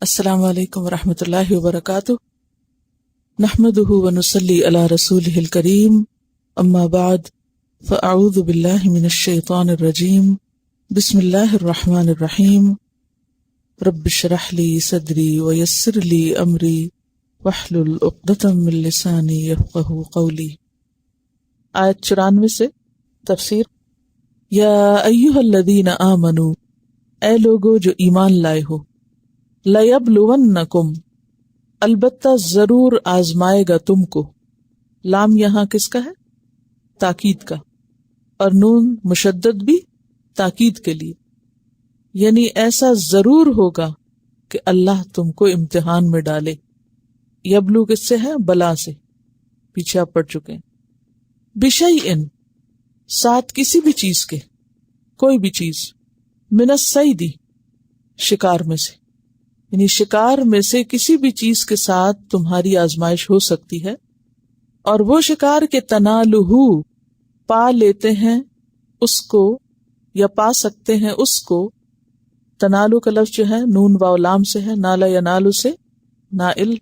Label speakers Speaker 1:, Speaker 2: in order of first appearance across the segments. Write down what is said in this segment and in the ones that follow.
Speaker 1: السلام علیکم ورحمۃ اللہ وبرکاتہ، نحمده ونصلی علی رسولہ الکریم، اما بعد فاعوذ باللہ من الشیطان الرجیم، بسم اللہ الرحمن الرحیم، رب اشرح لی صدری ویسر لی امری واحلل عقدۃ من لسانی یفقہوا قولی۔ آیت 94 سے تفسیر۔ یا ایھا الذین آمنوا، اے لوگو جو ایمان لائے ہو، لَيَبْلُوَنَّكُمْ، البتہ ضرور آزمائے گا تم کو۔ لام یہاں کس کا ہے؟ تاکید کا، اور نون مشدد بھی تاکید کے لیے، یعنی ایسا ضرور ہوگا کہ اللہ تم کو امتحان میں ڈالے۔ یبلو کس سے ہے؟ بلا سے، پیچھے آپ پڑھ چکے ہیں۔ بِشَيْءٍ، ساتھ کسی بھی چیز کے، کوئی بھی چیز، من الصید، شکار میں سے، یعنی شکار میں سے کسی بھی چیز کے ساتھ تمہاری آزمائش ہو سکتی ہے، اور وہ شکار کے تنالہ، پا لیتے ہیں اس کو یا پا سکتے ہیں اس کو۔ تنالو کا لفظ جو ہے نون واو لام سے ہے، نالا یا نالو سے نائل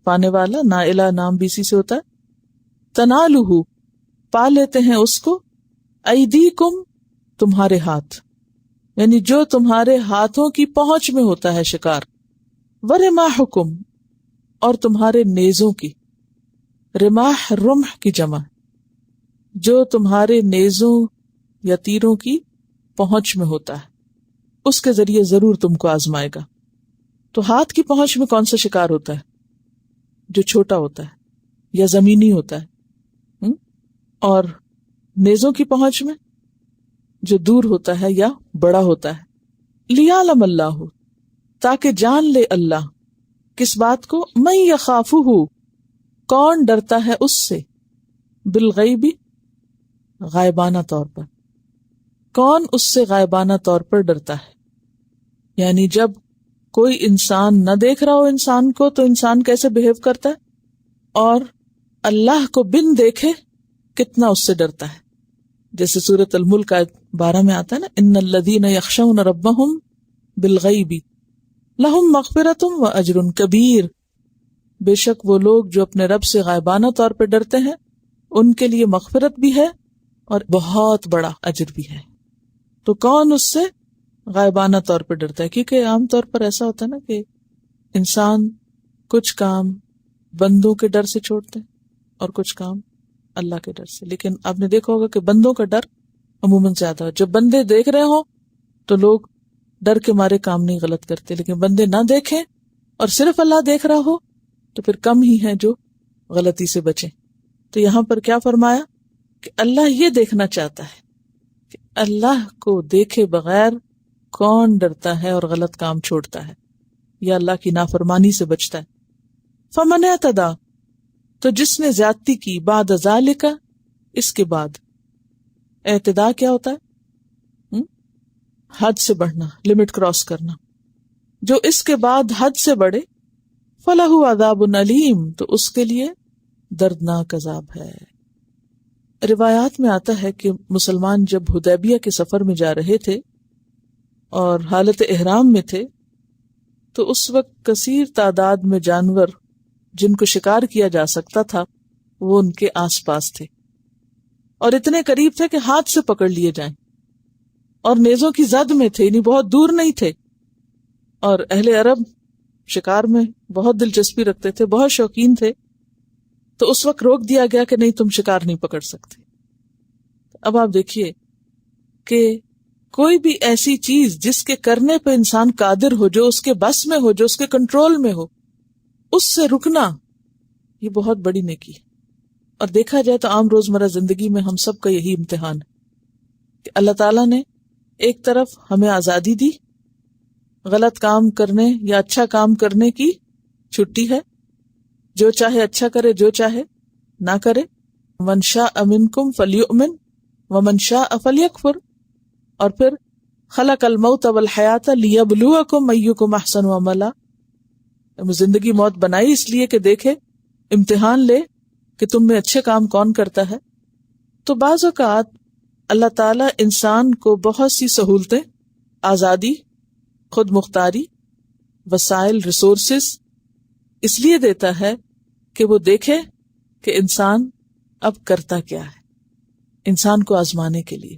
Speaker 1: پانے والا، نائلہ نام بھی اسی سے ہوتا ہے۔ تنالہ، پا لیتے ہیں اس کو، ایدیکم، تمہارے ہاتھ، یعنی جو تمہارے ہاتھوں کی پہنچ میں ہوتا ہے شکار۔ ورماحکم، اور تمہارے نیزوں کی، رماح رمح کی جمع، جو تمہارے نیزوں یا تیروں کی پہنچ میں ہوتا ہے، اس کے ذریعے ضرور تم کو آزمائے گا۔ تو ہاتھ کی پہنچ میں کون سا شکار ہوتا ہے؟ جو چھوٹا ہوتا ہے یا زمینی ہوتا ہے، اور نیزوں کی پہنچ میں جو دور ہوتا ہے یا بڑا ہوتا ہے۔ لیعلم اللہ، تاکہ جان لے اللہ، کس بات کو؟ من یخافہ، کون ڈرتا ہے اس سے، بالغیب، غائبانہ طور پر، کون اس سے غائبانہ طور پر ڈرتا ہے۔ یعنی جب کوئی انسان نہ دیکھ رہا ہو انسان کو تو انسان کیسے بہیو کرتا ہے، اور اللہ کو بن دیکھے کتنا اس سے ڈرتا ہے۔ جیسے سورۃ الملک آیت 12 میں آتا ہے نا، ان الذین یخشون ربہم بالغیب لہم مغفرۃ و اجر کبیر، بے شک وہ لوگ جو اپنے رب سے غائبانہ طور پہ ڈرتے ہیں ان کے لیے مغفرت بھی ہے اور بہت بڑا اجر بھی ہے۔ تو کون اس سے غائبانہ طور پہ ڈرتا ہے؟ کیونکہ عام طور پر ایسا ہوتا ہے نا کہ انسان کچھ کام بندوں کے ڈر سے چھوڑتے ہیں اور کچھ کام اللہ کے ڈر سے، لیکن آپ نے دیکھا ہوگا کہ بندوں کا ڈر عموماً زیادہ ہو۔ جب بندے دیکھ رہے ہوں تو لوگ ڈر کے مارے کام نہیں غلط کرتے، لیکن بندے نہ دیکھیں اور صرف اللہ دیکھ رہا ہو تو پھر کم ہی ہیں جو غلطی سے بچیں۔ تو یہاں پر کیا فرمایا کہ اللہ یہ دیکھنا چاہتا ہے کہ اللہ کو دیکھے بغیر کون ڈرتا ہے اور غلط کام چھوڑتا ہے یا اللہ کی نافرمانی سے بچتا ہے۔ فمن اعتدی، تو جس نے زیادتی کی، بعد ذالک، اس کے بعد۔ اعتداء کیا ہوتا ہے؟ حد سے بڑھنا، لمٹ کراس کرنا۔ جو اس کے بعد حد سے بڑھے، فلہ عذاب علیم، تو اس کے لیے دردناک عذاب ہے۔ روایات میں آتا ہے کہ مسلمان جب حدیبیہ کے سفر میں جا رہے تھے اور حالت احرام میں تھے تو اس وقت کثیر تعداد میں جانور جن کو شکار کیا جا سکتا تھا وہ ان کے آس پاس تھے، اور اتنے قریب تھے کہ ہاتھ سے پکڑ لیے جائیں، اور نیزوں کی زد میں تھے، یعنی بہت دور نہیں تھے۔ اور اہل عرب شکار میں بہت دلچسپی رکھتے تھے، بہت شوقین تھے، تو اس وقت روک دیا گیا کہ نہیں، تم شکار نہیں پکڑ سکتے۔ اب آپ دیکھیے کہ کوئی بھی ایسی چیز جس کے کرنے پہ انسان قادر ہو، جو اس کے بس میں ہو، جو اس کے کنٹرول میں ہو، اس سے رکنا یہ بہت بڑی نیکی ہے۔ اور دیکھا جائے تو عام روزمرہ زندگی میں ہم سب کا یہی امتحان ہے کہ اللہ تعالیٰ نے ایک طرف ہمیں آزادی دی، غلط کام کرنے یا اچھا کام کرنے کی چھٹی ہے، جو چاہے اچھا کرے، جو چاہے نہ کرے۔ من شاء منکم فلیؤمن ومن شاء فلیکفر، اور پھر خلق الموت والحیات لیبلوکم ایکم احسن عملا، زندگی موت بنائی اس لیے کہ دیکھے، امتحان لے کہ تم میں اچھے کام کون کرتا ہے۔ تو بعض اوقات اللہ تعالیٰ انسان کو بہت سی سہولتیں، آزادی، خود مختاری وسائل، ریسورسز اس لیے دیتا ہے کہ وہ دیکھے کہ انسان اب کرتا کیا ہے، انسان کو آزمانے کے لیے۔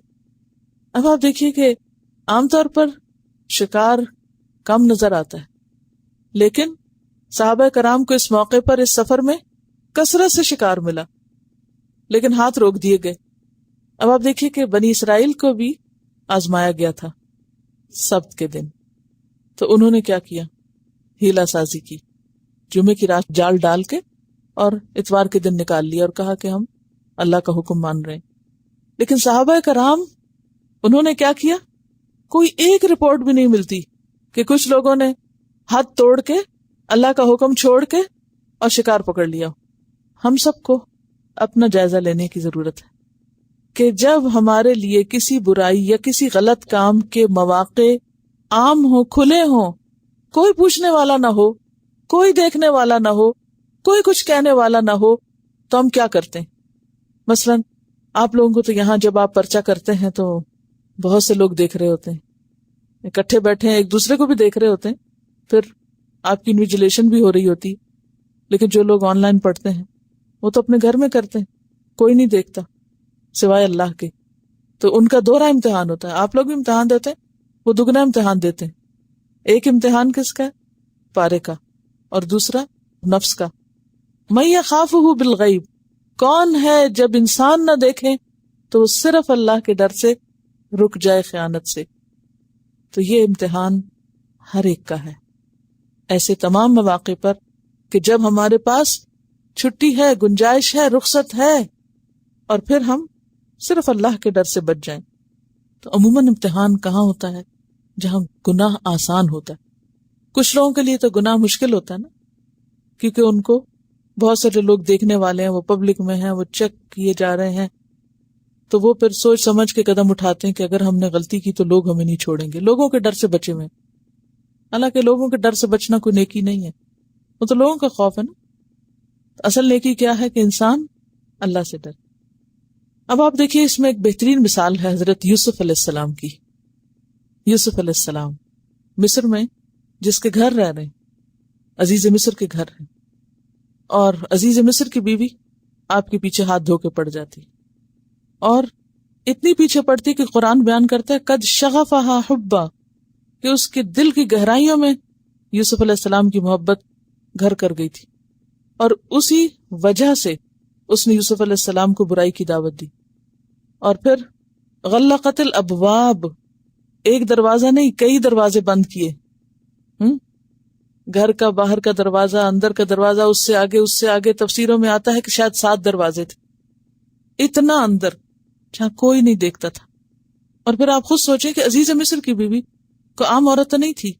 Speaker 1: اب آپ دیکھیے کہ عام طور پر شکار کم نظر آتا ہے، لیکن صحابہ کرام کو اس موقع پر، اس سفر میں کثرت سے شکار ملا، لیکن ہاتھ روک دیے گئے۔ اب آپ دیکھیے کہ بنی اسرائیل کو بھی آزمایا گیا تھا سبت کے دن، تو انہوں نے کیا کیا؟ ہیلا سازی کی، جمعے کی رات جال ڈال کے اور اتوار کے دن نکال لیا اور کہا کہ ہم اللہ کا حکم مان رہے ہیں۔ لیکن صحابہ کرام انہوں نے کیا کیا؟ کوئی ایک رپورٹ بھی نہیں ملتی کہ کچھ لوگوں نے حد توڑ کے اللہ کا حکم چھوڑ کے اور شکار پکڑ لیا۔ ہم سب کو اپنا جائزہ لینے کی ضرورت ہے کہ جب ہمارے لیے کسی برائی یا کسی غلط کام کے مواقع عام ہوں، کھلے ہوں، کوئی پوچھنے والا نہ ہو، کوئی دیکھنے والا نہ ہو، کوئی کچھ کہنے والا نہ ہو، تو ہم کیا کرتے ہیں؟ مثلا آپ لوگوں کو تو یہاں جب آپ پرچہ کرتے ہیں تو بہت سے لوگ دیکھ رہے ہوتے ہیں، اکٹھے بیٹھے ہیں، ایک دوسرے کو بھی دیکھ رہے ہوتے ہیں، پھر آپ کی انویجیلیشن بھی ہو رہی ہوتی۔ لیکن جو لوگ آن لائن پڑھتے ہیں وہ تو اپنے گھر میں کرتے ہیں، کوئی نہیں دیکھتا سوائے اللہ کے، تو ان کا دوہرا امتحان ہوتا ہے۔ آپ لوگ بھی امتحان دیتے ہیں، وہ دگنا امتحان دیتے ہیں۔ ایک امتحان کس کا ہے؟ پارے کا، اور دوسرا نفس کا۔ من یخافہ بالغیب، کون ہے جب انسان نہ دیکھیں تو وہ صرف اللہ کے ڈر سے رک جائے خیانت سے۔ تو یہ امتحان ہر ایک کا ہے، ایسے تمام مواقع پر کہ جب ہمارے پاس چھٹی ہے، گنجائش ہے، رخصت ہے، اور پھر ہم صرف اللہ کے ڈر سے بچ جائیں۔ تو عموماً امتحان کہاں ہوتا ہے؟ جہاں گناہ آسان ہوتا ہے۔ کچھ لوگوں کے لیے تو گناہ مشکل ہوتا ہے نا، کیونکہ ان کو بہت سارے لوگ دیکھنے والے ہیں، وہ پبلک میں ہیں، وہ چیک کیے جا رہے ہیں، تو وہ پھر سوچ سمجھ کے قدم اٹھاتے ہیں کہ اگر ہم نے غلطی کی تو لوگ ہمیں نہیں چھوڑیں گے، لوگوں کے ڈر سے بچے ہوئے۔ حالانکہ لوگوں کے ڈر سے بچنا کوئی نیکی نہیں ہے، وہ تو لوگوں کا خوف ہے نا۔ اصل نیکی کیا ہے؟ کہ انسان اللہ سے ڈر۔ اب آپ دیکھیے اس میں ایک بہترین مثال ہے حضرت یوسف علیہ السلام کی۔ یوسف علیہ السلام مصر میں جس کے گھر رہ رہے ہیں، عزیز مصر کے گھر ہیں، اور عزیز مصر کی بیوی آپ کے پیچھے ہاتھ دھو کے پڑ جاتی، اور اتنی پیچھے پڑتی کہ قرآن بیان کرتا ہے قد شغفہا حبا، کہ اس کے دل کی گہرائیوں میں یوسف علیہ السلام کی محبت گھر کر گئی تھی، اور اسی وجہ سے اس نے یوسف علیہ السلام کو برائی کی دعوت دی۔ اور پھر غلقت الابواب، ایک دروازہ نہیں کئی دروازے بند کیے، گھر کا، باہر کا دروازہ، اندر کا دروازہ، اس سے آگے تفسیروں میں آتا ہے کہ شاید 7 دروازے تھے، اتنا اندر جہاں کوئی نہیں دیکھتا تھا۔ اور پھر آپ خود سوچیں کہ عزیز مصر کی بیوی کو عام عورت تو نہیں تھی،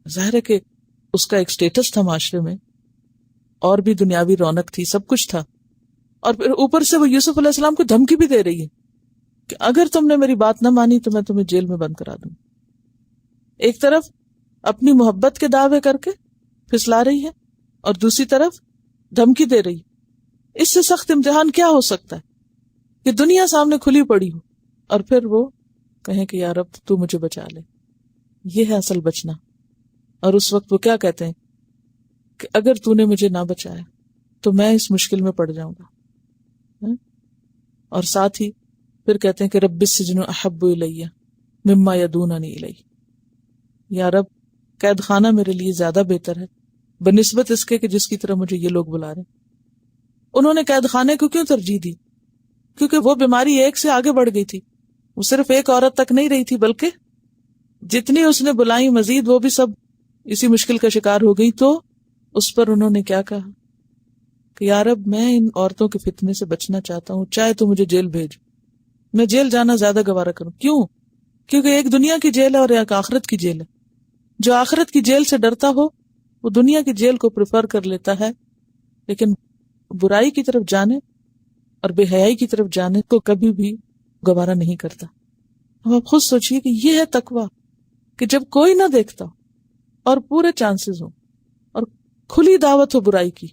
Speaker 1: ظاہر ہے کہ اس کا ایک سٹیٹس تھا معاشرے میں، اور بھی دنیاوی رونق تھی، سب کچھ تھا، اور پھر اوپر سے وہ یوسف علیہ السلام کو دھمکی بھی دے رہی ہے کہ اگر تم نے میری بات نہ مانی تو میں تمہیں جیل میں بند کرا دوں۔ ایک طرف اپنی محبت کے دعوے کر کے پھسلا رہی ہے، اور دوسری طرف دھمکی دے رہی ہے۔ اس سے سخت امتحان کیا ہو سکتا ہے کہ دنیا سامنے کھلی پڑی ہو اور پھر وہ کہیں کہ یا رب تو مجھے بچا لے۔ یہ ہے اصل بچنا۔ اور اس وقت وہ کیا کہتے ہیں کہ اگر تو نے مجھے نہ بچایا تو میں اس مشکل میں پڑ جاؤں گا، اور ساتھ ہی پھر کہتے ہیں کہ رب السجن احب الی مما یدوننی الیہ، یا رب قید خانہ میرے لیے زیادہ بہتر ہے بنسبت اس کے کہ جس کی طرح مجھے یہ لوگ بلا رہے ہیں۔ انہوں نے قید خانے کو کیوں ترجیح دی؟ کیونکہ وہ بیماری ایک سے آگے بڑھ گئی تھی، وہ صرف ایک عورت تک نہیں رہی تھی بلکہ جتنی اس نے بلائی مزید وہ بھی سب اسی مشکل کا شکار ہو گئی۔ تو اس پر انہوں نے کیا کہا کہ یا رب میں ان عورتوں کے فتنے سے بچنا چاہتا ہوں، چاہے تو مجھے جیل بھیج، میں جیل جانا زیادہ گوارا کروں۔ کیوں؟ کیونکہ ایک دنیا کی جیل ہے اور ایک آخرت کی جیل ہے۔ جو آخرت کی جیل سے ڈرتا ہو وہ دنیا کی جیل کو پریفر کر لیتا ہے، لیکن برائی کی طرف جانے اور بے حیائی کی طرف جانے کو کبھی بھی گوارا نہیں کرتا۔ اب آپ خود سوچئے کہ یہ ہے تقویٰ، کہ جب کوئی نہ دیکھتا اور پورے چانسز ہوں اور کھلی دعوت ہو برائی کی،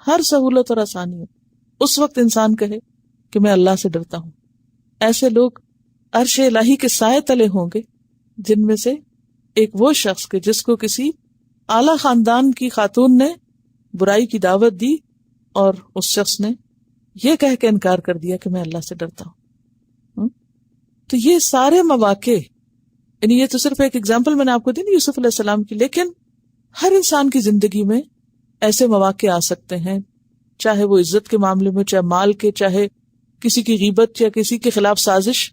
Speaker 1: ہر سہولت اور آسانی ہو، اس وقت انسان کہے کہ میں اللہ سے ڈرتا ہوں۔ ایسے لوگ عرش الہی کے سائے تلے ہوں گے، جن میں سے ایک وہ شخص کہ جس کو کسی اعلی خاندان کی خاتون نے برائی کی دعوت دی اور اس شخص نے یہ کہہ کے انکار کر دیا کہ میں اللہ سے ڈرتا ہوں. تو یہ سارے مواقع، یعنی یہ تو صرف ایک ایگزامپل میں نے آپ کو دی نا یوسف علیہ السلام کی، لیکن ہر انسان کی زندگی میں ایسے مواقع آ سکتے ہیں، چاہے وہ عزت کے معاملے میں، چاہے مال کے، چاہے کسی کی غیبت یا کسی کے خلاف سازش.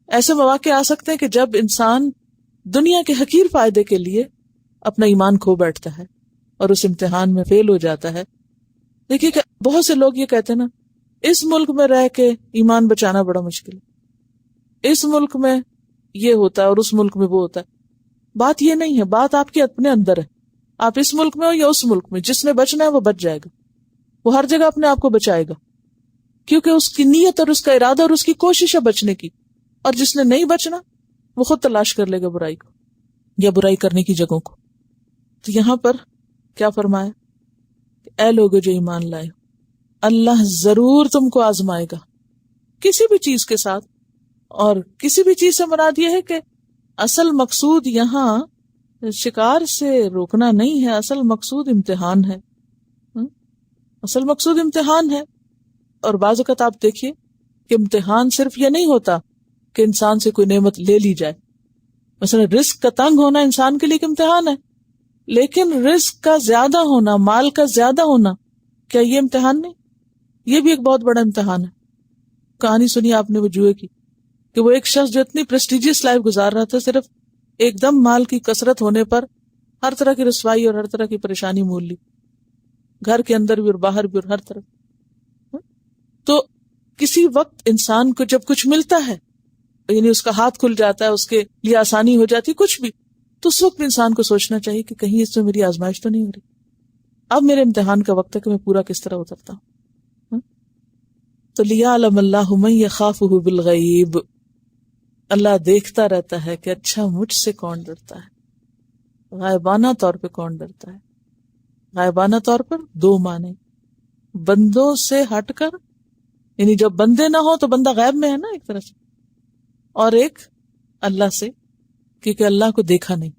Speaker 1: ایسے مواقع آ سکتے ہیں کہ جب انسان دنیا کے حقیر فائدے کے لیے اپنا ایمان کھو بیٹھتا ہے اور اس امتحان میں فیل ہو جاتا ہے. دیکھیے کہ بہت سے لوگ یہ کہتے ہیں نا، اس ملک میں رہ کے ایمان بچانا بڑا مشکل ہے، اس ملک میں یہ ہوتا ہے اور اس ملک میں وہ ہوتا ہے. بات یہ نہیں ہے، بات آپ کے اپنے اندر ہے. آپ اس ملک میں ہو یا اس ملک میں، جس نے بچنا ہے وہ بچ جائے گا، وہ ہر جگہ اپنے آپ کو بچائے گا، کیونکہ اس کی نیت اور اس کا ارادہ اور اس کی کوشش ہے بچنے کی. اور جس نے نہیں بچنا وہ خود تلاش کر لے گا برائی کو یا برائی کرنے کی جگہوں کو. تو یہاں پر کیا فرمایا کہ اے لوگو جو ایمان لائے، اللہ ضرور تم کو آزمائے گا کسی بھی چیز کے ساتھ. اور کسی بھی چیز سے مراد یہ ہے کہ اصل مقصود یہاں شکار سے روکنا نہیں ہے، اصل مقصود امتحان ہے. اصل مقصود امتحان ہے. اور بعض اوقات آپ دیکھیے کہ امتحان صرف یہ نہیں ہوتا کہ انسان سے کوئی نعمت لے لی جائے. مثلا رزق کا تنگ ہونا انسان کے لیے ایک امتحان ہے، لیکن رزق کا زیادہ ہونا، مال کا زیادہ ہونا، کیا یہ امتحان نہیں؟ یہ بھی ایک بہت بڑا امتحان ہے. کہانی سنی آپ نے وہ جوئے کی، کہ وہ ایک شخص جو اتنی پریسٹیجیس لائف گزار رہا تھا، صرف ایک دم مال کی کثرت ہونے پر ہر طرح کی رسوائی اور ہر طرح کی پریشانی مول لی، گھر کے اندر بھی اور باہر بھی اور ہر طرف. تو کسی وقت انسان کو جب کچھ ملتا ہے، یعنی اس کا ہاتھ کھل جاتا ہے، اس کے لیے آسانی ہو جاتی کچھ بھی، تو اس وقت انسان کو سوچنا چاہیے کہ کہیں اس میں میری آزمائش تو نہیں ہو رہی، اب میرے امتحان کا وقت ہے کہ میں پورا کس طرح اترتا ہوں. تو لِيَعْلَمَ اللَّهُ مَن يَخَافُهُ بِالْغَيْبِ، اللہ دیکھتا رہتا ہے کہ اچھا مجھ سے کون ڈرتا ہے، غائبانہ طور پہ کون ڈرتا ہے. غائبانہ طور پر دو معنی، بندوں سے ہٹ کر، یعنی جب بندے نہ ہو تو بندہ غیب میں ہے نا ایک طرح سے، اور ایک اللہ سے، کیونکہ اللہ کو دیکھا نہیں.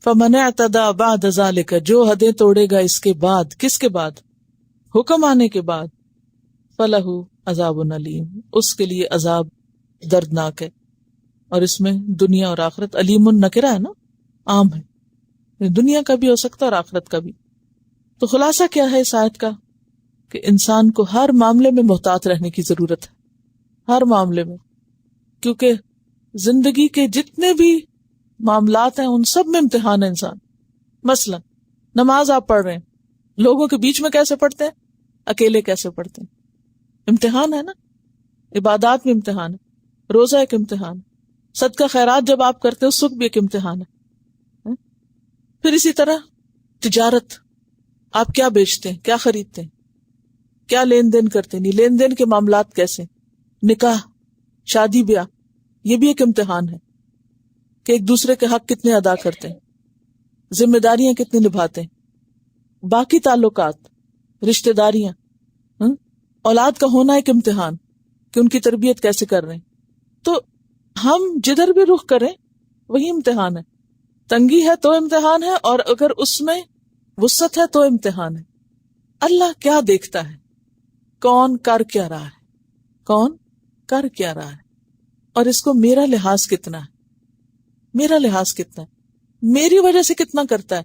Speaker 1: فَمَنِ اعْتَدَىٰ بَعْدَ ذَلِكَ، جو حدیں توڑے گا اس کے بعد، کس کے بعد؟ حکم آنے کے بعد، فَلَهُ عَذَابٌ أَلِيمٌ، اس کے لیے عذاب دردناک ہے. اور اس میں دنیا اور آخرت، علیم نکرہ ہے نا، عام ہے، دنیا کا بھی ہو سکتا ہے اور آخرت کا بھی. تو خلاصہ کیا ہے اس آیت کا؟ کہ انسان کو ہر معاملے میں محتاط رہنے کی ضرورت ہے، ہر معاملے میں، کیونکہ زندگی کے جتنے بھی معاملات ہیں ان سب میں امتحان ہے انسان. مثلا نماز آپ پڑھ رہے ہیں، لوگوں کے بیچ میں کیسے پڑھتے ہیں، اکیلے کیسے پڑھتے ہیں، امتحان ہے نا. عبادات میں امتحان ہے، روزہ ایک امتحان ہے، صدقہ خیرات جب آپ کرتے ہیں اس وقت بھی ایک امتحان ہے. پھر اسی طرح تجارت، آپ کیا بیچتے ہیں، کیا خریدتے ہیں، کیا لین دین کرتے ہیں، لین دین کے معاملات کیسے، نکاح، شادی بیاہ، یہ بھی ایک امتحان ہے کہ ایک دوسرے کے حق کتنے ادا کرتے ہیں، ذمہ داریاں کتنی نبھاتے ہیں، باقی تعلقات، رشتہ داریاں، اولاد کا ہونا ایک امتحان کہ ان کی تربیت کیسے کر رہے ہیں. تو ہم جدھر بھی رخ کریں وہی امتحان ہے. تنگی ہے تو امتحان ہے، اور اگر اس میں وسعت ہے تو امتحان ہے. اللہ کیا دیکھتا ہے، کون کر کیا رہا ہے، کون کر کیا رہا ہے، اور اس کو میرا لحاظ کتنا ہے، میرا لحاظ کتنا ہے، میری وجہ سے کتنا کرتا ہے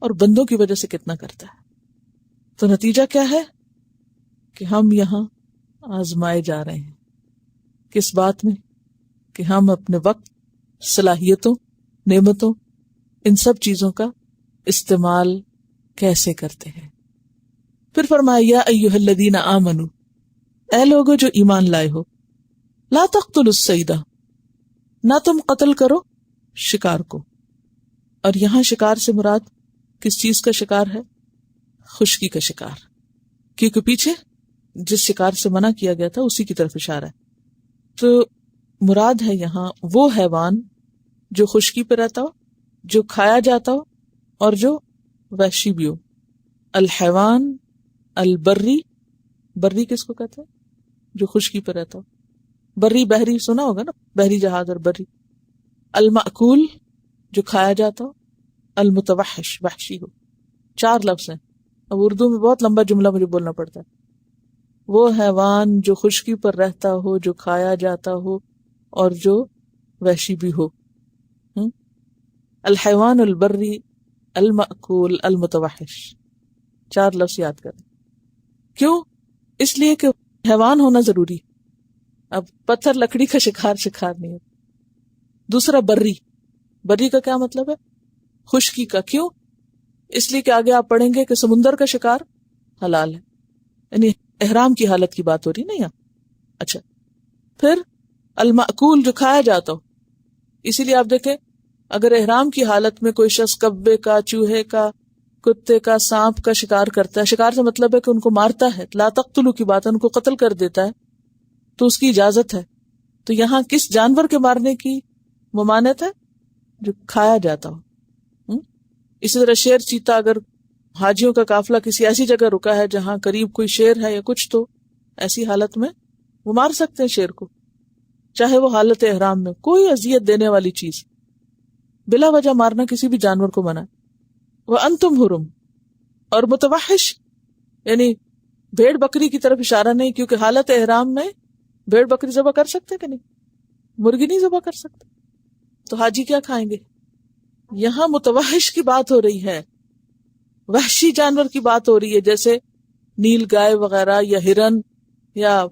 Speaker 1: اور بندوں کی وجہ سے کتنا کرتا ہے. تو نتیجہ کیا ہے کہ ہم یہاں آزمائے جا رہے ہیں. کس بات میں؟ کہ ہم اپنے وقت، صلاحیتوں، نعمتوں، ان سب چیزوں کا استعمال کیسے کرتے ہیں. پھر فرمایا یا ایھا الذین آمنو، اے لوگو جو ایمان لائے ہو، لا تقتلوا الصید، نہ تم قتل کرو شکار کو. اور یہاں شکار سے مراد کس چیز کا شکار ہے؟ خشکی کا شکار، کیونکہ پیچھے جس شکار سے منع کیا گیا تھا اسی کی طرف اشارہ ہے. تو مراد ہے یہاں وہ حیوان جو خشکی پہ رہتا ہو، جو کھایا جاتا ہو اور جو وحشی بھی ہو. الحیوان البری، بری کس کو کہتے ہیں؟ جو خشکی پہ رہتا ہو. بری بحری سنا ہوگا نا، بحری جہاز اور بری. المأکول جو کھایا جاتا ہو، المتوحش وحشی ہو. 4 لفظ ہیں. اب اردو میں بہت لمبا جملہ مجھے بولنا پڑتا ہے. وہ حیوان جو خشکی پر رہتا ہو، جو کھایا جاتا ہو اور جو وحشی بھی ہو. الحیوان البری المأکول المتوحش. 4 لفظ یاد کریں. کیوں؟ اس لیے کہ حیوان ہونا ضروری. اب پتھر لکڑی کا شکار نہیں ہے. دوسرا بری. بری کا کیا مطلب ہے؟ خشکی کا. کیوں؟ اس لیے کہ آگے آپ پڑھیں گے کہ سمندر کا شکار حلال ہے. یعنی احرام کی حالت کی بات ہو رہی نا یہاں. اچھا، پھر المأکول جو کھایا جاتا ہو. اسی لیے آپ دیکھیں اگر احرام کی حالت میں کوئی شخص کبے کا، چوہے کا، کتے کا، سانپ کا شکار کرتا ہے، شکار سے مطلب ہے کہ ان کو مارتا ہے، لا تقتلوا کی بات ہے، ان کو قتل کر دیتا ہے، تو اس کی اجازت ہے. تو یہاں کس جانور کے مارنے کی ممانعت ہے؟ جو کھایا جاتا ہو. اسی طرح شیر، چیتا، اگر حاجیوں کا قافلہ کسی ایسی جگہ رکا ہے جہاں قریب کوئی شیر ہے یا کچھ، تو ایسی حالت میں وہ مار سکتے ہیں شیر کو، چاہے وہ حالت احرام میں. کوئی اذیت دینے والی چیز بلا وجہ مارنا کسی بھی جانور کو منع. وَأَنْتُمْ حُرُمْ. اور متوحش یعنی بھیڑ بکری کی طرف اشارہ نہیں، کیونکہ حالت احرام میں بھیڑ بکری ذبح کر سکتے کہ نہیں؟ مرغی نہیں ذبح کر سکتے، تو حاجی کیا کھائیں گے؟ یہاں متوحش کی بات ہو رہی ہے، وحشی جانور کی بات ہو رہی ہے، جیسے نیل گائے وغیرہ یا ہرن یا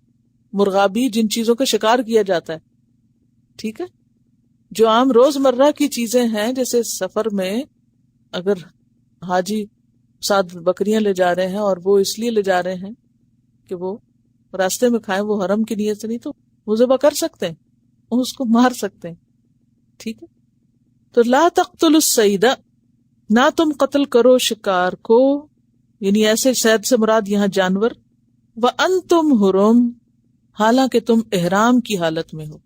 Speaker 1: مرغابی، جن چیزوں کا شکار کیا جاتا ہے. ٹھیک ہے، جو عام روز مرہ کی چیزیں ہیں، جیسے سفر میں اگر حاجی 7 بکریاں لے جا رہے ہیں اور وہ اس لیے لے جا رہے ہیں کہ وہ راستے میں کھائیں، وہ حرم کی نیت سے نہیں، تو وہ ذبح کر سکتے ہیں، وہ اس کو مار سکتے ہیں. ٹھیک ہے، تو لا تقتلوا الصید، نہ تم قتل کرو شکار کو، یعنی ایسے صید سے مراد یہاں جانور. وانتم حرم، حالانکہ تم احرام کی حالت میں ہو.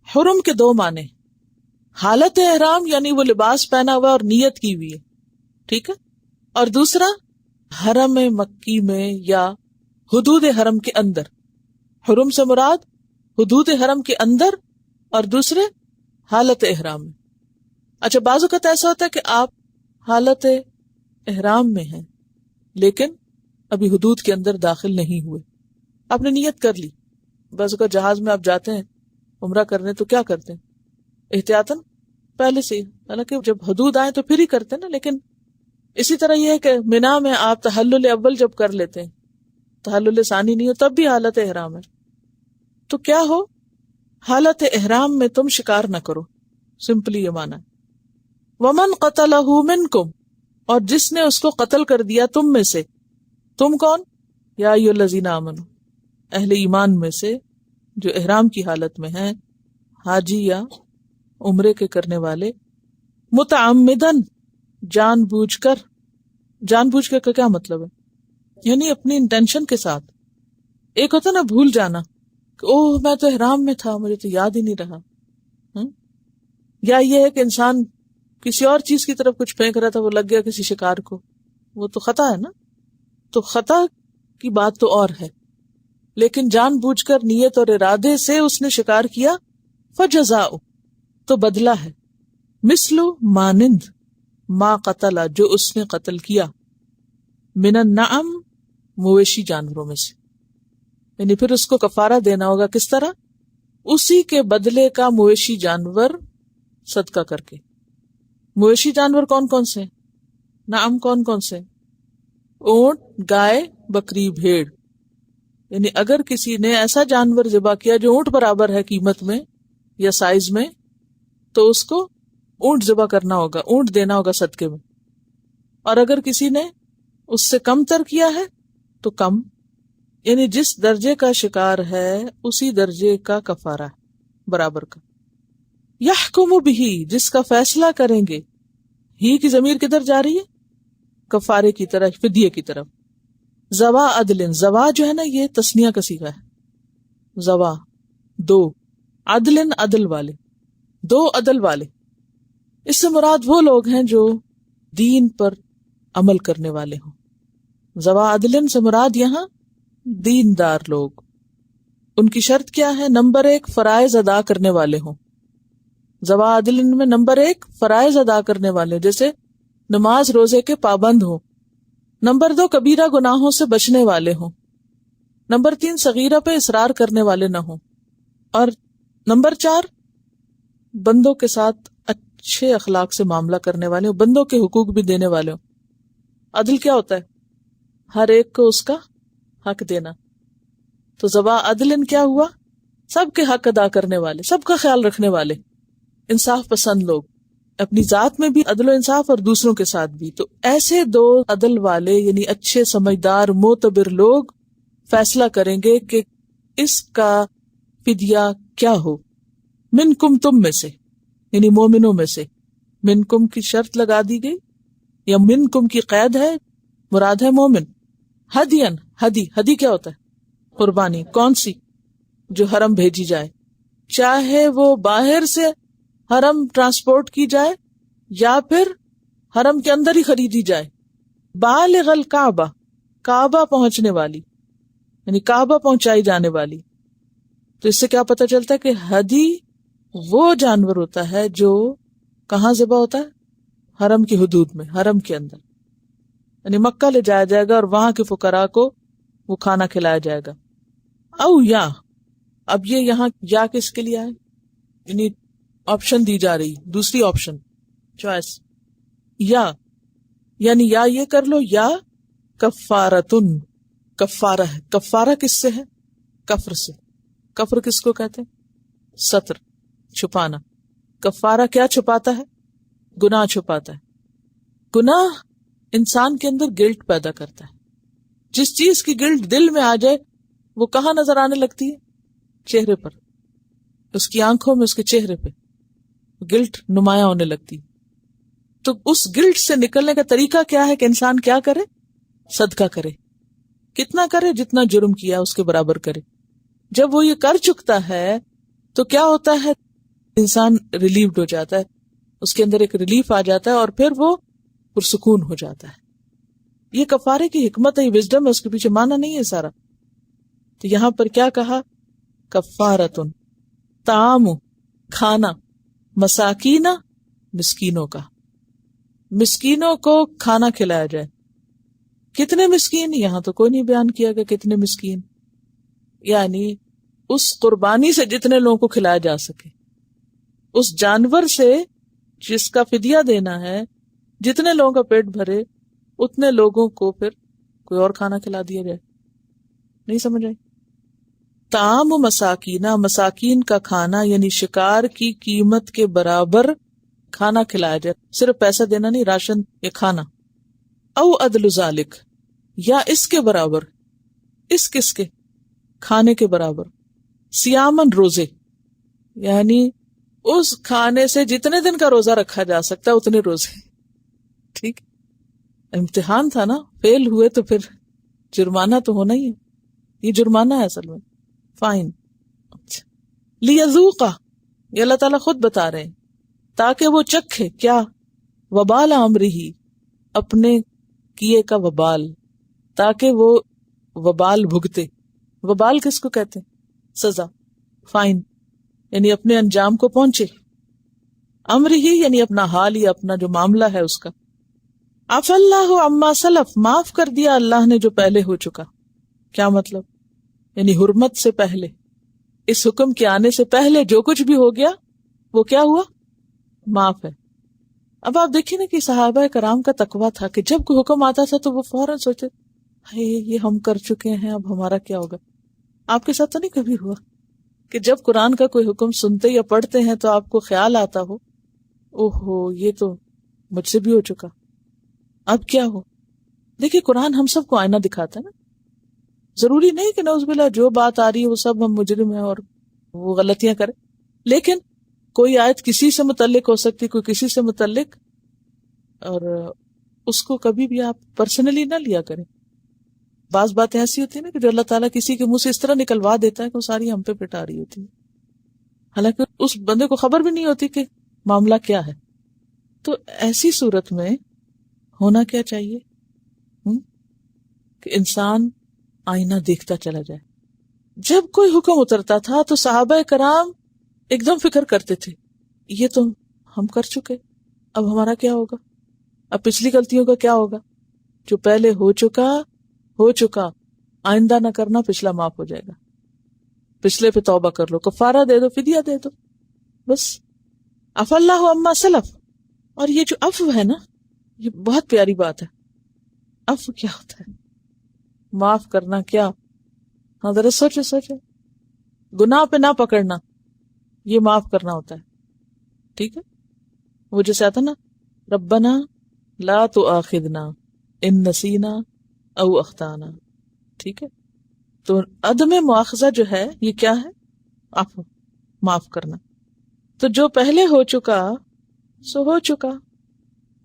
Speaker 1: حرم کے 2 معنی، حالت احرام یعنی وہ لباس پہنا ہوا اور نیت کی ہوئی ہے. ٹھیک ہے، اور دوسرا حرم مکی میں یا حدود حرم کے اندر. حرم سے مراد حدود حرم کے اندر، اور دوسرے حالت احرام میں. اچھا، بعض اوقات ایسا ہوتا ہے کہ آپ حالت احرام میں ہیں لیکن ابھی حدود کے اندر داخل نہیں ہوئے، آپ نے نیت کر لی. بعض اوقات جہاز میں آپ جاتے ہیں عمرہ کرنے تو کیا کرتے ہیں؟ احتیاطاً پہلے سے، حالانکہ جب حدود آئے تو پھر ہی کرتے ہیں نا. لیکن اسی طرح یہ ہے کہ مینا میں آپ تحلل اول جب کر لیتے ہیں، تحلل ثانی نہیں ہو، تب بھی حالت احرام ہے. تو کیا ہو، حالت احرام میں تم شکار نہ کرو، سمپلی یہ مانا. ومن قتلہ منکم، اور جس نے اس کو قتل کر دیا تم میں سے. تم کون؟ یا ایھا الذین آمنوا، اہل ایمان میں سے جو احرام کی حالت میں ہیں، حاجی یا عمرے کے کرنے والے. متعمدن، جان بوجھ کر. جان بوجھ کر کا کیا مطلب ہے؟ یعنی اپنی انٹینشن کے ساتھ. ایک ہوتا نا بھول جانا کہ اوہ میں تو احرام میں تھا، مجھے تو یاد ہی نہیں رہا. یا یہ ہے کہ انسان کسی اور چیز کی طرف کچھ پھینک رہا تھا، وہ لگ گیا کسی شکار کو، وہ تو خطا ہے نا. تو خطا کی بات تو اور ہے، لیکن جان بوجھ کر نیت اور ارادے سے اس نے شکار کیا. فجزاء، تو بدلہ ہے. مثل، مانند، ما قتل، جو اس نے قتل کیا. من النعم، مویشی جانوروں میں سے. یعنی پھر اس کو کفارہ دینا ہوگا. کس طرح؟ اسی کے بدلے کا مویشی جانور صدقہ کر کے. مویشی جانور کون کون سے؟ نعم کون کون سے؟ اونٹ، گائے، بکری، بھیڑ. یعنی اگر کسی نے ایسا جانور ذبح کیا جو اونٹ برابر ہے قیمت میں یا سائز میں، تو اس کو اونٹ ذبح کرنا ہوگا، اونٹ دینا ہوگا صدقے میں. اور اگر کسی نے اس سے کم تر کیا ہے تو کم. یعنی جس درجے کا شکار ہے اسی درجے کا کفارہ ہے، برابر کا. یحکم بہ، جس کا فیصلہ کریں گے. ہی کی ضمیر کدھر جا رہی ہے؟ کفارے کی طرف، فدیے کی طرف. زوا عدل، زوا جو ہے نا یہ تثنیہ کا صیغہ ہے. زوا 2، عدل عدل والے، 2 عدل والے. اس سے مراد وہ لوگ ہیں جو دین پر عمل کرنے والے ہوں. زوا عدل سے مراد یہاں دیندار لوگ. ان کی شرط کیا ہے؟ نمبر 1 فرائض ادا کرنے والے ہوں. زوا عدل میں نمبر 1 فرائض ادا کرنے والے، جیسے نماز روزے کے پابند ہوں. نمبر 2 کبیرہ گناہوں سے بچنے والے ہوں. نمبر 3 صغیرہ پہ اصرار کرنے والے نہ ہوں. اور نمبر 4 بندوں کے ساتھ اچھے اخلاق سے معاملہ کرنے والے ہوں، بندوں کے حقوق بھی دینے والے ہوں. عدل کیا ہوتا ہے؟ ہر ایک کو اس کا حق دینا. تو زوا عدل کیا ہوا؟ سب کے حق ادا کرنے والے، سب کا خیال رکھنے والے، انصاف پسند لوگ، اپنی ذات میں بھی عدل و انصاف اور دوسروں کے ساتھ بھی. تو ایسے 2 عدل والے یعنی اچھے سمجھدار معتبر لوگ فیصلہ کریں گے کہ اس کا فدیہ کیا ہو. منکم تم میں سے، یعنی مومنوں میں سے. منکم کی شرط لگا دی گئی یا منکم کی قید ہے، مراد ہے مومن. ہدین، ہدی کیا ہوتا ہے؟ قربانی. کون سی؟ جو حرم بھیجی جائے، چاہے وہ باہر سے حرم ٹرانسپورٹ کی جائے یا پھر حرم کے اندر ہی خریدی جائے. بالغ الکعبہ، کعبہ پہنچنے والی، یعنی کعبہ پہنچائی جانے والی. تو اس سے کیا پتہ چلتا ہے کہ ہدی وہ جانور ہوتا ہے جو کہاں ذبح ہوتا ہے؟ حرم کی حدود میں، حرم کے اندر، یعنی مکہ لے جایا جائے گا اور وہاں کے فقراء کو وہ کھانا کھلایا جائے گا. او یا، اب یہ یہاں یا کس کے لیے آئے؟ یعنی آپشن دی جا رہی، دوسری آپشن، چوائس. یا یعنی یا یہ کر لو، یا کفارتن، کفارہ ہے. کفارہ کس سے ہے؟ کفر سے. کفر کس کو کہتے ہیں؟ ستر، چھپانا. کفارہ کیا چھپاتا ہے؟ گناہ چھپاتا ہے. گناہ انسان کے اندر گلٹ پیدا کرتا ہے. جس چیز کی گلٹ دل میں آ جائے وہ کہاں نظر آنے لگتی ہے؟ چہرے پر، اس کی آنکھوں میں، اس کے چہرے پہ گلٹ نمایاں ہونے لگتی. تو اس گلٹ سے نکلنے کا طریقہ کیا ہے کہ انسان کیا کرے؟ صدقہ کرے. کتنا کرے؟ جتنا جرم کیا اس کے برابر کرے. جب وہ یہ کر چکتا ہے تو کیا ہوتا ہے؟ انسان ریلیوڈ ہو جاتا ہے، اس کے اندر ایک ریلیف آ جاتا ہے اور پھر وہ پرسکون ہو جاتا ہے. یہ کفارے کی حکمت ہے، وزڈم ہے، اس کے پیچھے معنی نہیں ہے سارا. تو یہاں پر کیا کہا؟ کفارتن، طعام، کھانا، مساکینہ، مسکینوں کا. مسکینوں کو کھانا کھلایا جائے. کتنے مسکین؟ یہاں تو کوئی نہیں بیان کیا گیا کتنے مسکین، یعنی اس قربانی سے جتنے لوگوں کو کھلایا جا سکے، اس جانور سے جس کا فدیہ دینا ہے، جتنے لوگوں کا پیٹ بھرے اتنے لوگوں کو پھر کوئی اور کھانا کھلا دیا جائے. نہیں سمجھ آئی؟ طعام مساکینہ، مساکین کا کھانا یعنی شکار کی قیمت کے برابر کھانا کھلایا جائے. صرف پیسہ دینا نہیں، راشن یا کھانا. او عدل ذالک، یا اس کے برابر. اس کس کے؟ کھانے کے برابر. سیامن، روزے، یعنی اس کھانے سے جتنے دن کا روزہ رکھا جا سکتا ہے اتنے روزے. ٹھیک، امتحان تھا نا، فیل ہوئے تو پھر جرمانہ تو ہونا ہی ہے. یہ جرمانہ ہے اصل میں، فائن. اچھا، لیذوقا، یہ اللہ تعالیٰ خود بتا رہے ہیں تاکہ وہ چکھے کیا؟ وبال امرہ، اپنے کیے کا وبال، تاکہ وہ وبال بھگتے. وبال کس کو کہتے ہیں؟ سزا، فائن، یعنی اپنے انجام کو پہنچے. امرہ یعنی اپنا حال یا اپنا جو معاملہ ہے اس کا. عفا اللہ عما سلف، معاف کر دیا اللہ نے جو پہلے ہو چکا. کیا مطلب؟ یعنی حرمت سے پہلے، اس حکم کے آنے سے پہلے جو کچھ بھی ہو گیا وہ کیا ہوا؟ معاف ہے. اب آپ دیکھیں نا کہ صحابہ کرام کا تقویٰ تھا کہ جب کوئی حکم آتا تھا تو وہ فوراً سوچتے یہ ہم کر چکے ہیں، اب ہمارا کیا ہوگا. آپ کے ساتھ تو نہیں کبھی ہوا کہ جب قرآن کا کوئی حکم سنتے یا پڑھتے ہیں تو آپ کو خیال آتا ہو اوہو یہ تو مجھ سے بھی ہو چکا، اب کیا ہو؟ دیکھیے قرآن ہم سب کو آئینہ دکھاتا ہے نا. ضروری نہیں کہ نعوذ باللہ جو بات آ رہی ہے وہ سب ہم مجرم ہیں اور وہ غلطیاں کریں، لیکن کوئی آیت کسی سے متعلق ہو سکتی، کوئی کسی سے متعلق، اور اس کو کبھی بھی آپ پرسنلی نہ لیا کریں. بعض باتیں ایسی ہوتی ہیں نا کہ جو اللہ تعالیٰ کسی کے منہ سے اس طرح نکلوا دیتا ہے کہ وہ ساری ہم پہ پٹا رہی ہوتی ہے، حالانکہ اس بندے کو خبر بھی نہیں ہوتی کہ معاملہ کیا ہے. تو ایسی صورت میں ہونا کیا چاہیے کہ انسان آئینہ دیکھتا چلا جائے. جب کوئی حکم اترتا تھا تو صحابہ کرام ایک دم فکر کرتے تھے یہ تو ہم کر چکے، اب ہمارا کیا ہوگا. اب پچھلی غلطیوں کا کیا ہوگا؟ جو پہلے ہو چکا، آئندہ نہ کرنا، پچھلا معاف ہو جائے گا. پچھلے پہ توبہ کر لو، کفارہ دے دو، فدیہ دے دو، بس. عفا اللہ عما سلف. اور یہ جو عفو ہے نا، یہ بہت پیاری بات ہے. عفو کیا ہوتا ہے؟ معاف کرنا. کیا؟ ہاں ذرا سوچے. گناہ پہ نہ پکڑنا، یہ معاف کرنا ہوتا ہے. ٹھیک ہے؟ وہ جیسے آتا نا، ربنا لا تؤاخذنا ان نسینا او اخطانا. ٹھیک ہے؟ تو عدم مواخذہ جو ہے یہ کیا ہے؟ عفو، معاف کرنا. تو جو پہلے ہو چکا سو ہو چکا.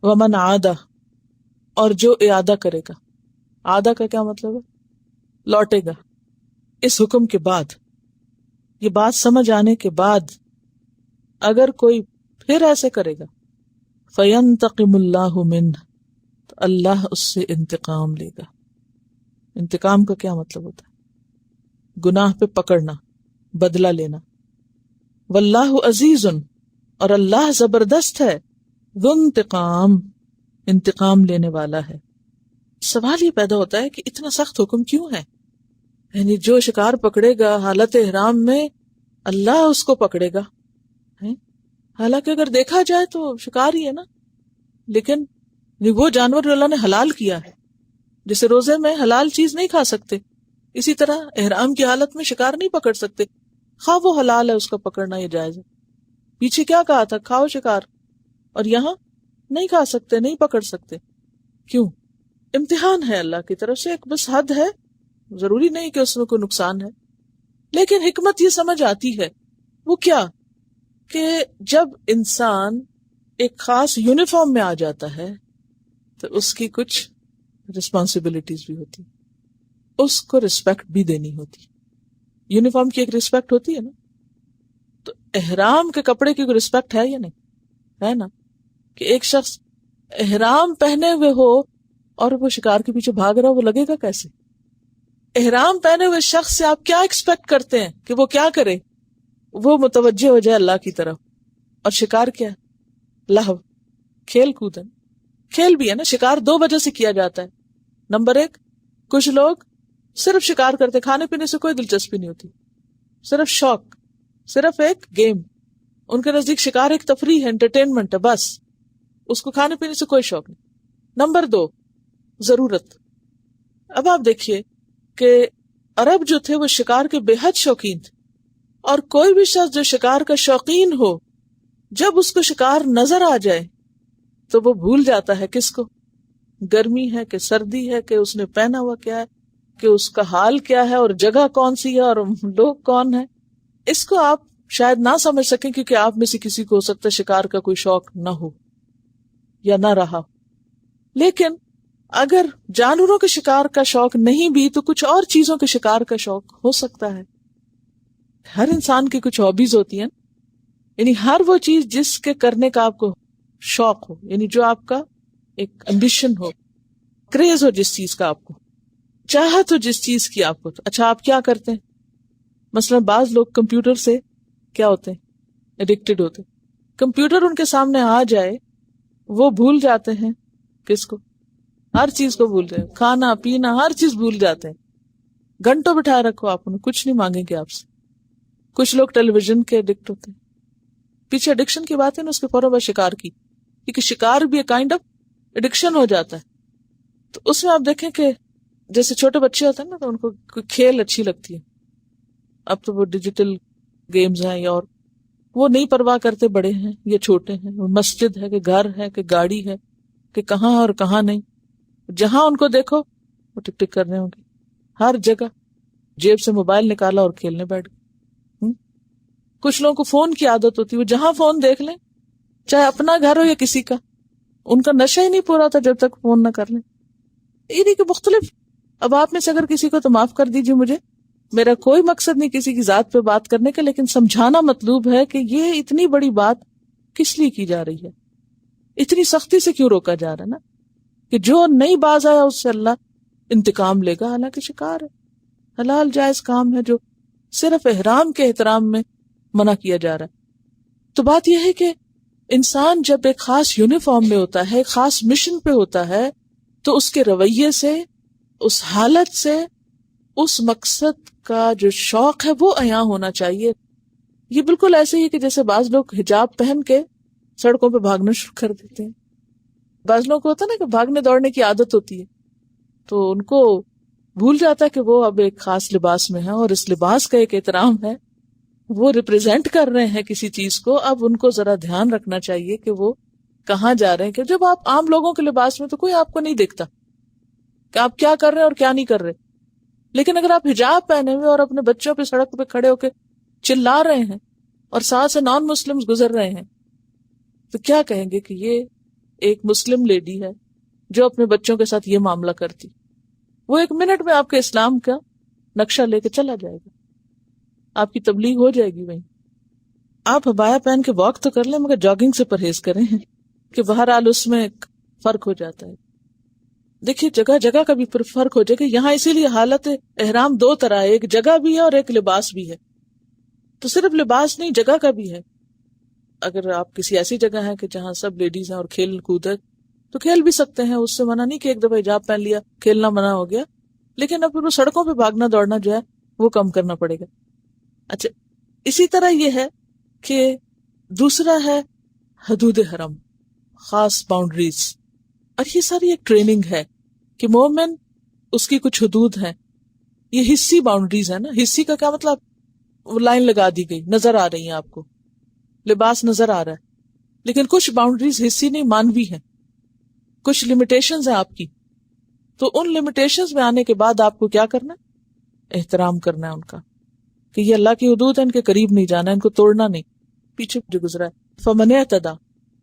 Speaker 1: ومن عاد، اور جو اعادہ کرے گا. عادہ کا کیا مطلب ہے؟ لوٹے گا. اس حکم کے بعد، یہ بات سمجھ آنے کے بعد اگر کوئی پھر ایسے کرے گا، فَيَنْتَقِمُ اللَّهُ مِنْهُ، تو اللہ اس سے انتقام لے گا. انتقام کا کیا مطلب ہوتا ہے؟ گناہ پہ پکڑنا، بدلہ لینا. واللہ عزیز، اور اللہ زبردست ہے. ذو انتقام، انتقام لینے والا ہے. سوال یہ پیدا ہوتا ہے کہ اتنا سخت حکم کیوں ہے؟ یعنی جو شکار پکڑے گا حالت احرام میں، اللہ اس کو پکڑے گا. حالانکہ اگر دیکھا جائے تو شکار ہی ہے نا، لیکن وہ جانور جو اللہ نے حلال کیا ہے، جیسے روزے میں حلال چیز نہیں کھا سکتے، اسی طرح احرام کی حالت میں شکار نہیں پکڑ سکتے، خواہ وہ حلال ہے، اس کا پکڑنا یہ جائز ہے. پیچھے کیا کہا تھا؟ کھاؤ شکار. اور یہاں نہیں کھا سکتے، نہیں پکڑ سکتے. کیوں؟ امتحان ہے اللہ کی طرف سے، ایک بس حد ہے، ضروری نہیں کہ اس میں کوئی نقصان ہے. لیکن حکمت یہ سمجھ آتی ہے، وہ کیا کہ جب انسان ایک خاص یونیفارم میں آ جاتا ہے تو اس کی کچھ رسپانسبلٹیز بھی ہوتی، اس کو رسپیکٹ بھی دینی ہوتی. یونیفارم کی ایک رسپیکٹ ہوتی ہے نا، تو احرام کے کپڑے کی کوئی رسپیکٹ ہے یا نہیں؟ ہے نا. کہ ایک شخص احرام پہنے ہوئے ہو اور وہ شکار کے پیچھے بھاگ رہا ہو، وہ لگے گا کیسے؟ احرام پہنے ہوئے شخص سے آپ کیا ایکسپیکٹ کرتے ہیں کہ وہ کیا کرے؟ وہ متوجہ ہو جائے اللہ کی طرف. اور شکار کیا ہے؟ لہو، کھیل کود ہے. کھیل بھی ہے نا. شکار دو وجہ سے کیا جاتا ہے. نمبر ایک، کچھ لوگ صرف شکار کرتے، کھانے پینے سے کوئی دلچسپی نہیں ہوتی، صرف شوق، صرف ایک گیم. ان کے نزدیک شکار ایک تفریح ہے، انٹرٹینمنٹ ہے، بس اس کو کھانے پینے سے کوئی شوق نہیں. نمبر دو، ضرورت. اب آپ دیکھیے کہ عرب جو تھے وہ شکار کے بے حد شوقین تھے، اور کوئی بھی شخص جو شکار کا شوقین ہو، جب اس کو شکار نظر آ جائے تو وہ بھول جاتا ہے کس کو؟ گرمی ہے کہ سردی ہے، کہ اس نے پہنا ہوا کیا ہے، کہ اس کا حال کیا ہے، اور جگہ کون سی ہے، اور لوگ کون ہے. اس کو آپ شاید نہ سمجھ سکیں کیونکہ آپ میں سے کسی کو ہو سکتا ہے شکار کا کوئی شوق نہ ہو یا نہ رہا. لیکن اگر جانوروں کے شکار کا شوق نہیں بھی تو کچھ اور چیزوں کے شکار کا شوق ہو سکتا ہے. ہر انسان کی کچھ ہابیز ہوتی ہیں، یعنی ہر وہ چیز جس کے کرنے کا آپ کو شوق ہو، یعنی جو آپ کا ایک امبیشن ہو، کریز ہو، جس چیز کا آپ کو چاہت ہو، جس چیز کی آپ کو. اچھا آپ کیا کرتے ہیں؟ مثلا بعض لوگ کمپیوٹر سے کیا ہوتے ہیں؟ ایڈکٹڈ ہوتے. کمپیوٹر ان کے سامنے آ جائے وہ بھول جاتے ہیں کس کو؟ ہر چیز کو بھول جائے، کھانا پینا ہر چیز بھول جاتے ہیں. گھنٹوں بٹھائے رکھو آپ انہیں، کچھ نہیں مانگیں گے آپ سے. کچھ لوگ ٹیلی ویژن کے ایڈکٹ ہوتے ہیں. پیچھے ایڈکشن کی بات ہے نا، اس کے فوراً بعد شکار کی، کیونکہ شکار بھی ایک کائنڈ آف ایڈکشن ہو جاتا ہے. تو اس میں آپ دیکھیں کہ جیسے چھوٹے بچے ہوتے ہیں نا، تو ان کو کوئی کھیل اچھی لگتی ہے. اب تو وہ ڈیجیٹل گیمز ہیں، اور وہ نہیں پرواہ کرتے بڑے ہیں یا چھوٹے ہیں، مسجد ہے کہ گھر ہے کہ گاڑی ہے کہ کہاں اور کہاں نہیں. جہاں ان کو دیکھو وہ ٹک ٹک کر رہے ہوں گے، ہر جگہ جیب سے موبائل نکالا اور کھیلنے بیٹھ گئے. کچھ لوگوں کو فون کی عادت ہوتی ہے، وہ جہاں فون دیکھ لیں، چاہے اپنا گھر ہو یا کسی کا، ان کا نشہ ہی نہیں پورا تھا جب تک فون نہ کر لیں. یہ نہیں کہ مختلف. اب آپ میں سے اگر کسی کو تو معاف کر دیجیے مجھے، میرا کوئی مقصد نہیں کسی کی ذات پہ بات کرنے کا، لیکن سمجھانا مطلوب ہے کہ یہ اتنی بڑی بات کس لیے کی جا رہی ہے، اتنی سختی سے کیوں روکا جا رہا ہے نا، کہ جو نہیں باز آیا اس سے اللہ انتقام لے گا. حالانکہ شکار ہے، حلال جائز کام ہے جو صرف احرام کے احترام میں منع کیا جا رہا ہے. تو بات یہ ہے کہ انسان جب ایک خاص یونیفارم میں ہوتا ہے، ایک خاص مشن پہ ہوتا ہے، تو اس کے رویے سے، اس حالت سے، اس مقصد کا جو شوق ہے وہ عیاں ہونا چاہیے. یہ بالکل ایسے ہی کہ جیسے بعض لوگ حجاب پہن کے سڑکوں پہ بھاگنا شروع کر دیتے ہیں. بعض لوگوں کو ہوتا ہے نا کہ بھاگنے دوڑنے کی عادت ہوتی ہے، تو ان کو بھول جاتا ہے کہ وہ اب ایک خاص لباس میں ہے اور اس لباس کا ایک احترام ہے، وہ ریپرزینٹ کر رہے ہیں کسی چیز کو. اب ان کو ذرا دھیان رکھنا چاہیے کہ وہ کہاں جا رہے ہیں. کہ جب آپ عام لوگوں کے لباس میں تو کوئی آپ کو نہیں دیکھتا کہ آپ کیا کر رہے ہیں اور کیا نہیں کر رہے، لیکن اگر آپ حجاب پہنے ہوئے اور اپنے بچوں پہ سڑک پہ کھڑے ہو کے چلا رہے ہیں اور ساتھ سے نان مسلم گزر رہے ہیں، تو کیا کہیں گے کہ یہ ایک مسلم لیڈی ہے جو اپنے بچوں کے ساتھ یہ معاملہ کرتی. وہ 1 منٹ میں آپ کے اسلام کا نقشہ لے کے چلا جائے گا، آپ کی تبلیغ ہو جائے گی. وہیں آپ عبایا پہن کے واک تو کر لیں مگر جاگنگ سے پرہیز کریں کہ بہرحال اس میں ایک فرق ہو جاتا ہے. دیکھیے جگہ جگہ کا بھی فرق ہو جائے گا. یہاں اسی لیے حالت احرام 2 طرح ہے، ایک جگہ بھی ہے اور ایک لباس بھی ہے. تو صرف لباس نہیں، جگہ کا بھی ہے. اگر آپ کسی ایسی جگہ ہیں کہ جہاں سب لیڈیز ہیں اور کھیل کود ہے تو کھیل بھی سکتے ہیں، اس سے منع نہیں کہ ایک دفعہ حجاب پہن لیا کھیلنا منع ہو گیا، لیکن اب پھر وہ سڑکوں پہ بھاگنا دوڑنا جو ہے وہ کم کرنا پڑے گا. اچھا، اسی طرح یہ ہے کہ دوسرا ہے حدود حرم، خاص باؤنڈریز. اور یہ ساری ایک ٹریننگ ہے کہ مومن اس کی کچھ حدود ہیں. یہ حصی باؤنڈریز ہے نا. حصی کا کیا مطلب؟ وہ لائن لگا دی گئی، نظر آ رہی ہیں آپ کو، لباس نظر آ رہا ہے، لیکن کچھ باؤنڈریز حصی نہیں، مانوی ہیں. کچھ لمیٹیشنز ہیں آپ کی، تو ان لمیٹیشنز میں آنے کے بعد آپ کو کیا کرنا ہے؟ احترام کرنا ہے ان کا، کہ یہ اللہ کی حدود ہے، ان کے قریب نہیں جانا، ان کو توڑنا نہیں. پیچھے جو گزرا ہے فمن اعتدی،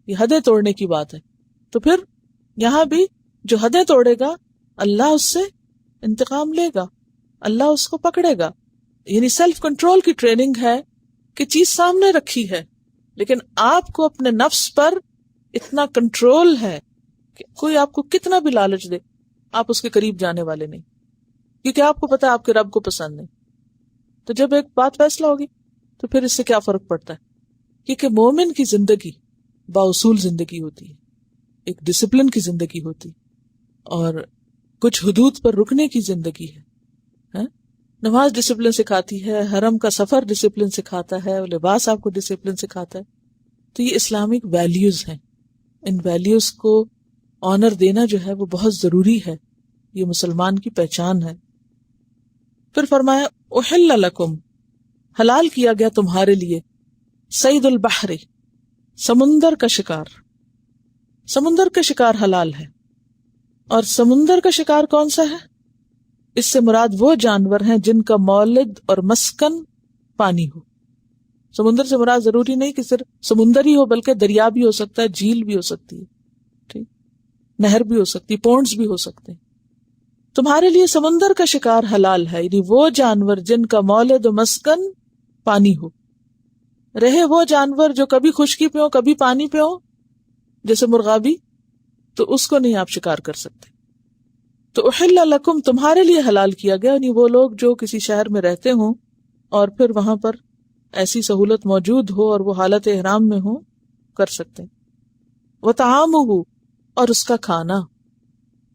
Speaker 1: یہ حدیں توڑنے کی بات ہے. تو پھر یہاں بھی جو حدیں توڑے گا اللہ اس سے انتقام لے گا، اللہ اس کو پکڑے گا. یعنی سیلف کنٹرول کی ٹریننگ ہے کہ چیز سامنے رکھی ہے، لیکن آپ کو اپنے نفس پر اتنا کنٹرول ہے کہ کوئی آپ کو کتنا بھی لالچ دے آپ اس کے قریب جانے والے نہیں، کیونکہ آپ کو پتا ہے آپ کے رب کو پسند نہیں. تو جب ایک بات فیصلہ ہوگی تو پھر اس سے کیا فرق پڑتا ہے؟ کیونکہ مومن کی زندگی باصول زندگی ہوتی ہے، ایک ڈسپلن کی زندگی ہوتی، اور کچھ حدود پر رکنے کی زندگی ہے. نماز ڈسپلن سکھاتی ہے، حرم کا سفر ڈسپلن سکھاتا ہے، لباس آپ کو ڈسپلن سکھاتا ہے. تو یہ اسلامک ویلیوز ہیں. ان ویلیوز کو آنر دینا جو ہے وہ بہت ضروری ہے، یہ مسلمان کی پہچان ہے. پھر فرمایا احل لکم، حلال کیا گیا تمہارے لیے، صید البحر، سمندر کا شکار. سمندر کا شکار حلال ہے. اور سمندر کا شکار کون سا ہے؟ اس سے مراد وہ جانور ہیں جن کا مولد اور مسکن پانی ہو. سمندر سے مراد ضروری نہیں کہ صرف سمندر ہی ہو، بلکہ دریا بھی ہو سکتا ہے، جھیل بھی ہو سکتی ہے، ٹھیک، نہر بھی ہو سکتی، پونڈز بھی ہو سکتے ہیں. تمہارے لیے سمندر کا شکار حلال ہے، یعنی وہ جانور جن کا مولد و مسکن پانی ہو. رہے وہ جانور جو کبھی خشکی پہ ہو کبھی پانی پہ ہو، جیسے مرغابی، تو اس کو نہیں آپ شکار کر سکتے. تو احل لکم، تمہارے لیے حلال کیا گیا، یعنی وہ لوگ جو کسی شہر میں رہتے ہوں اور پھر وہاں پر ایسی سہولت موجود ہو اور وہ حالت احرام میں ہو، کر سکتے ہیں. وطعامہ، اور اس کا کھانا.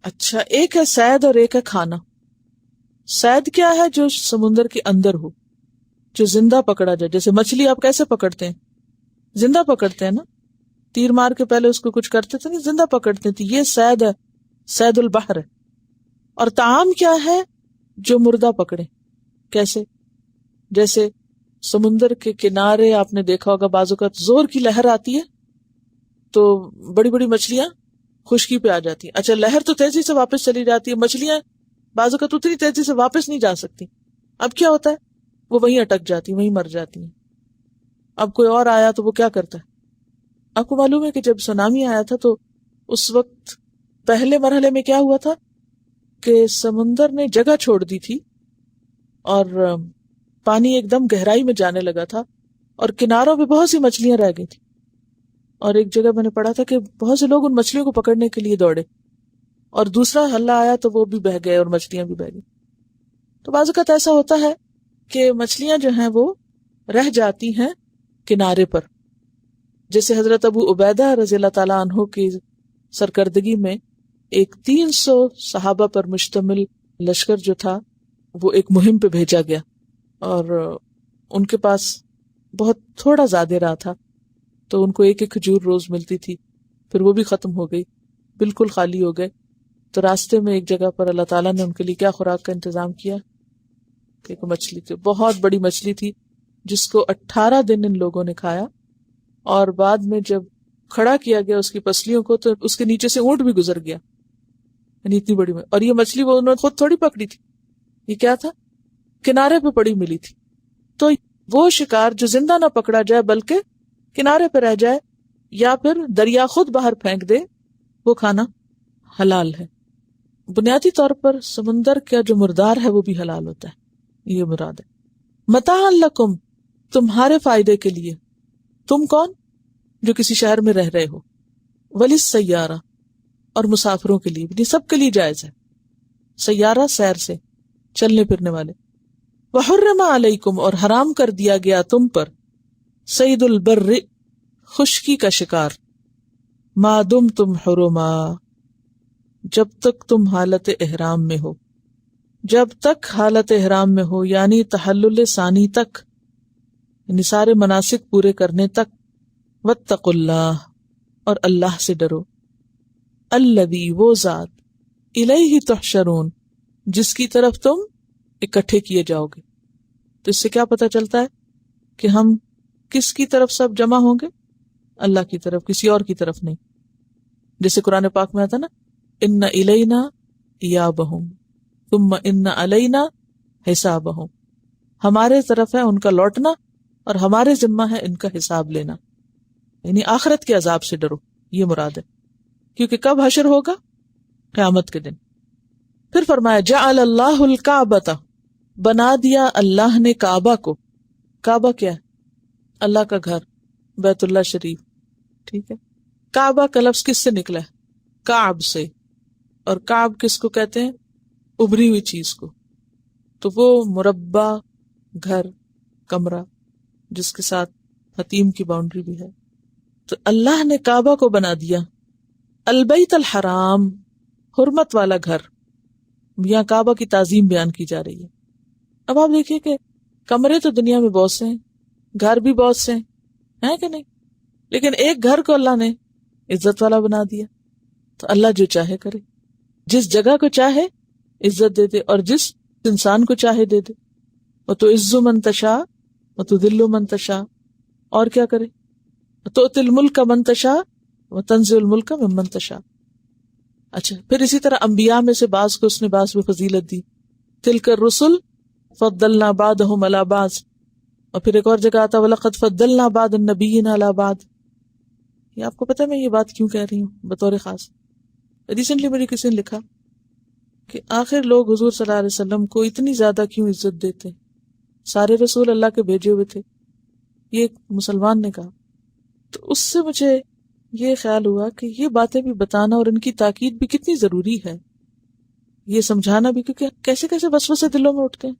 Speaker 1: اچھا، ایک ہے صید اور ایک ہے کھانا. صید کیا ہے؟ جو سمندر کے اندر ہو، جو زندہ پکڑا جائے. جیسے مچھلی آپ کیسے پکڑتے ہیں؟ زندہ پکڑتے ہیں نا، تیر مار کے پہلے اس کو کچھ کرتے تھے نہیں، زندہ پکڑتے تھے. یہ صید ہے، صید البحر ہے. اور طعام کیا ہے؟ جو مردہ پکڑے. کیسے؟ جیسے سمندر کے کنارے آپ نے دیکھا ہوگا بعض اوقات زور کی لہر آتی ہے تو بڑی بڑی مچھلیاں خشکی پہ آ جاتی ہیں. اچھا، لہر تو تیزی سے واپس چلی جاتی ہے، مچھلیاں بعض اوقات اتنی تیزی سے واپس نہیں جا سکتی. اب کیا ہوتا ہے؟ وہ وہیں اٹک جاتی ہیں، وہیں مر جاتی ہیں. اب کوئی اور آیا تو وہ کیا کرتا ہے؟ آپ کو معلوم ہے کہ جب سونامی آیا تھا تو اس وقت پہلے مرحلے میں کیا ہوا تھا کہ سمندر نے جگہ چھوڑ دی تھی اور پانی ایک دم گہرائی میں جانے لگا تھا اور کناروں پہ بہت سی مچھلیاں رہ گئی تھی. اور ایک جگہ میں نے پڑھا تھا کہ بہت سے لوگ ان مچھلیوں کو پکڑنے کے لیے دوڑے اور دوسرا حلہ آیا تو وہ بھی بہہ گئے اور مچھلیاں بھی بہہ گئی. تو بعض اوقات ایسا ہوتا ہے کہ مچھلیاں جو ہیں وہ رہ جاتی ہیں کنارے پر جیسے حضرت ابو عبیدہ رضی اللہ تعالیٰ عنہ کی سرکردگی میں ایک 300 صحابہ پر مشتمل لشکر جو تھا وہ ایک مہم پہ بھیجا گیا، اور ان کے پاس بہت تھوڑا زیادہ رہا تھا، تو ان کو ایک کھجور روز ملتی تھی، پھر وہ بھی ختم ہو گئی، بالکل خالی ہو گئے۔ تو راستے میں ایک جگہ پر اللہ تعالیٰ نے ان کے لیے کیا خوراک کا انتظام کیا کہ ایک مچھلی تھی، بہت بڑی مچھلی تھی، جس کو 18 دن ان لوگوں نے کھایا، اور بعد میں جب کھڑا کیا گیا اس کی پسلیوں کو تو اس کے نیچے سے اونٹ بھی گزر گیا، یعنی اتنی بڑی اور یہ مچھلی وہ انہوں نے خود تھوڑی پکڑی تھی، یہ کیا تھا، کنارے پہ پڑی ملی تھی۔ تو وہ شکار جو زندہ نہ پکڑا جائے بلکہ کنارے پہ رہ جائے یا پھر دریا خود باہر پھینک دے، وہ کھانا حلال ہے۔ بنیادی طور پر سمندر کا جو مردار ہے وہ بھی حلال ہوتا ہے، یہ مراد ہے۔ متاعا لکم، تمہارے فائدے کے لیے، تم کون؟ جو کسی شہر میں رہ رہے ہو، وللسیارہ، اور مسافروں کے لیے بھی، سب کے لیے جائز ہے۔ سیارہ سیر سے، چلنے پھرنے والے۔ وحرم علیکم، اور حرام کر دیا گیا تم پر، صید البر، خشکی کا شکار، ما دمتم حرما، جب تک تم حالت احرام میں ہو، جب تک حالت احرام میں ہو، یعنی تحلل ثانی تک، یعنی سارے مناسک پورے کرنے تک۔ واتقوا اللہ، اور اللہ سے ڈرو، الذی، وہ ذات، الیہ تحشرون، جس کی طرف تم اکٹھے کیے جاؤ گے۔ تو اس سے کیا پتہ چلتا ہے کہ ہم کس کی طرف سب جمع ہوں گے؟ اللہ کی طرف، کسی اور کی طرف نہیں۔ جیسے قرآن پاک میں آتا نا، ان الینا ایابہم ثم ان علینا حسابہم، ہمارے طرف ہے ان کا لوٹنا اور ہمارے ذمہ ہے ان کا حساب لینا، یعنی آخرت کے عذاب سے ڈرو، یہ مراد ہے۔ کیونکہ کب حشر ہوگا؟ قیامت کے دن۔ پھر فرمایا جعل اللہ الکعبۃ، بنا دیا اللہ نے کعبہ کو۔ کعبہ کیا ہے؟ اللہ کا گھر، بیت اللہ شریف، ٹھیک ہے۔ کعبہ کا لفظ کس سے نکلا ہے؟ کعب سے، اور کعب کس کو کہتے ہیں؟ ابری ہوئی چیز کو۔ تو وہ مربع گھر، کمرہ، جس کے ساتھ حتیم کی باؤنڈری بھی ہے۔ تو اللہ نے کعبہ کو بنا دیا، البیت الحرام، حرمت والا گھر۔ یہاں کعبہ کی تعظیم بیان کی جا رہی ہے۔ اب آپ دیکھیے کہ کمرے تو دنیا میں بہت سے ہیں، گھر بھی بہت سے ہیں کہ نہیں، لیکن ایک گھر کو اللہ نے عزت والا بنا دیا۔ تو اللہ جو چاہے کرے، جس جگہ کو چاہے عزت دے دے، اور جس انسان کو چاہے دے دے۔ وَتُعِزُّ مَن تَشَاءُ وَتُذِلُّ مَن تَشَاءُ، اور کیا کرے؟ وَتُؤْتِي الْمُلْكَ مَن تَشَاءُ وَتَنزِعُ الْمُلْكَ مِمَّن تَشَاءُ۔ اچھا، پھر اسی طرح انبیاء میں سے بعض کو اس نے بعض میں فضیلت دی، تِلْكَ الرُّسُلُ فَضَّلْنَا بَعْضَهُمْ عَلَى بَعْضٍ، اور پھر ایک اور جگہ آتا وَلَقَدْ فَضَّلْنَا بَعْضَ النَّبِيِّينَ عَلَى بَعْضٍ۔ یہ آپ کو پتہ ہے میں یہ بات کیوں کہہ رہی ہوں بطور خاص؟ ریسنٹلی مجھے کسی نے لکھا کہ آخر لوگ حضور صلی اللہ علیہ وسلم کو اتنی زیادہ کیوں عزت دیتے؟ سارے رسول اللہ کے بھیجے ہوئے تھے، یہ ایک مسلمان نے کہا۔ تو اس سے مجھے یہ خیال ہوا کہ یہ باتیں بھی بتانا اور ان کی تاکید بھی کتنی ضروری ہے، یہ سمجھانا بھی، کیونکہ کیسے کیسے وسوسے دلوں میں اٹھتے ہیں۔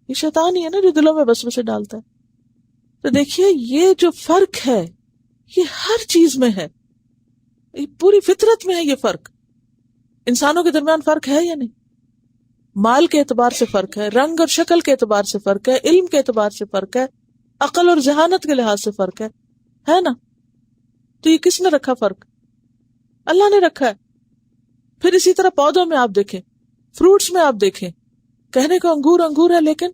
Speaker 1: یہ شیطان ہی ہے نا جو دلوں میں وسوسے ڈالتا ہے۔ تو دیکھیے یہ جو فرق ہے یہ ہر چیز میں ہے، یہ پوری فطرت میں ہے۔ یہ فرق انسانوں کے درمیان فرق ہے یا نہیں؟ مال کے اعتبار سے فرق ہے، رنگ اور شکل کے اعتبار سے فرق ہے، علم کے اعتبار سے فرق ہے، عقل اور ذہانت کے لحاظ سے فرق ہے نا؟ تو یہ کس نے رکھا فرق؟ اللہ نے رکھا ہے۔ پھر اسی طرح پودوں میں آپ دیکھیں، فروٹس میں آپ دیکھیں، کہنے کو انگور انگور ہے لیکن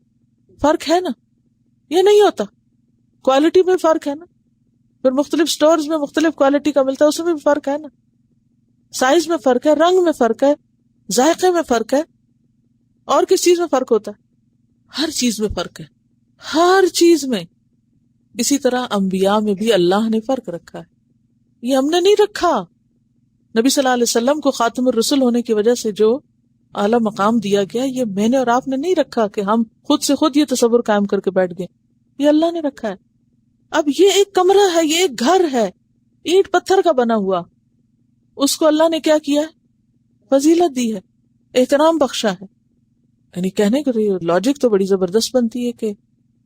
Speaker 1: فرق ہے نا؟ یہ نہیں ہوتا۔ کوالٹی میں فرق ہے نا؟ پھر مختلف سٹورز میں مختلف کوالٹی کا ملتا ہے، اس میں بھی فرق ہے نا؟ سائز میں فرق ہے، رنگ میں فرق ہے، ذائقے میں فرق ہے، اور کس چیز میں فرق ہوتا ہے؟ ہر چیز میں فرق ہے، ہر چیز میں۔ اسی طرح انبیاء میں بھی اللہ نے فرق رکھا ہے، یہ ہم نے نہیں رکھا۔ نبی صلی اللہ علیہ وسلم کو خاتم الرسل ہونے کی وجہ سے جو اعلیٰ مقام دیا گیا، یہ میں نے اور آپ نے نہیں رکھا کہ ہم خود سے خود یہ تصور قائم کر کے بیٹھ گئے، یہ اللہ نے رکھا ہے۔ اب یہ ایک کمرہ ہے، یہ ایک گھر ہے، اینٹ پتھر کا بنا ہوا، اس کو اللہ نے کیا کیا ہے؟ فضیلت دی ہے، احترام بخشا ہے۔ یعنی کہنے کو لاجک تو بڑی زبردست بنتی ہے کہ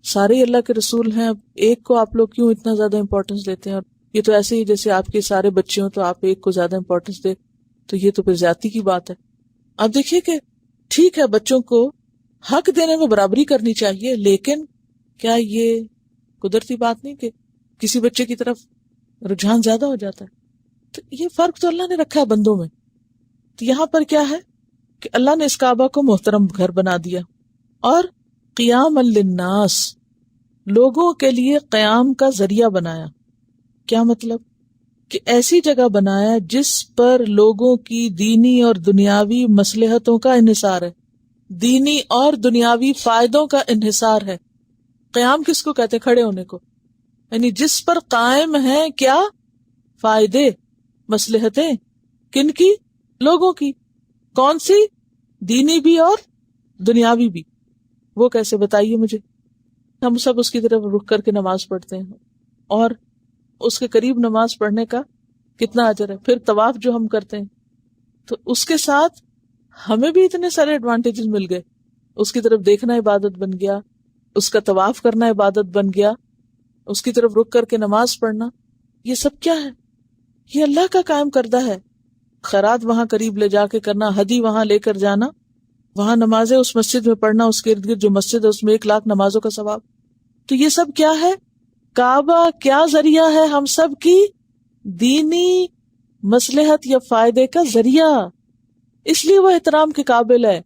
Speaker 1: سارے اللہ کے رسول ہیں، اب ایک کو آپ لوگ کیوں اتنا زیادہ امپورٹنس دیتے ہیں اور یہ تو ایسے ہی جیسے آپ کے سارے بچے ہوں تو آپ ایک کو زیادہ امپورٹنس دے، تو یہ تو پھر زیادتی کی بات ہے. اب دیکھیے کہ ٹھیک ہے بچوں کو حق دینے میں برابری کرنی چاہیے، لیکن کیا یہ قدرتی بات نہیں کہ کسی بچے کی طرف رجحان زیادہ ہو جاتا ہے؟ تو یہ فرق تو اللہ نے رکھا ہے بندوں میں. تو یہاں پر کیا ہے کہ اللہ نے اس کعبہ کو محترم گھر بنا دیا اور قیام للناس، لوگوں کے لیے قیام کا ذریعہ بنایا. کیا مطلب؟ کہ ایسی جگہ بنایا جس پر لوگوں کی دینی اور دنیاوی مصلحتوں کا انحصار ہے، دینی اور دنیاوی فائدوں کا انحصار ہے. قیام کس کو کہتے ہیں؟ کھڑے ہونے کو. یعنی جس پر قائم ہیں کیا فائدے، مصلحتیں، کن کی؟ لوگوں کی. کون سی؟ دینی بھی اور دنیاوی بھی. وہ کیسے بتائیے مجھے؟ ہم سب اس کی طرف رخ کر کے نماز پڑھتے ہیں اور اس کے قریب نماز پڑھنے کا کتنا اجر ہے. پھر طواف جو ہم کرتے ہیں تو اس کے ساتھ ہمیں بھی اتنے سارے ایڈوانٹیجز مل گئے. اس کی طرف دیکھنا عبادت بن گیا، اس کا طواف کرنا عبادت بن گیا، اس کی طرف رک کر کے نماز پڑھنا. یہ سب کیا ہے؟ یہ اللہ کا قائم کردہ ہے. خیرات وہاں قریب لے جا کے کرنا، ہدی وہاں لے کر جانا، وہاں نمازیں اس مسجد میں پڑھنا، اس کے ارد گرد جو مسجد ہے اس میں 1,00,000 نمازوں کا ثواب. تو یہ سب کیا ہے؟ کعبہ کیا ذریعہ ہے ہم سب کی دینی مصلحت یا فائدے کا ذریعہ، اس لیے وہ احترام کے قابل ہے.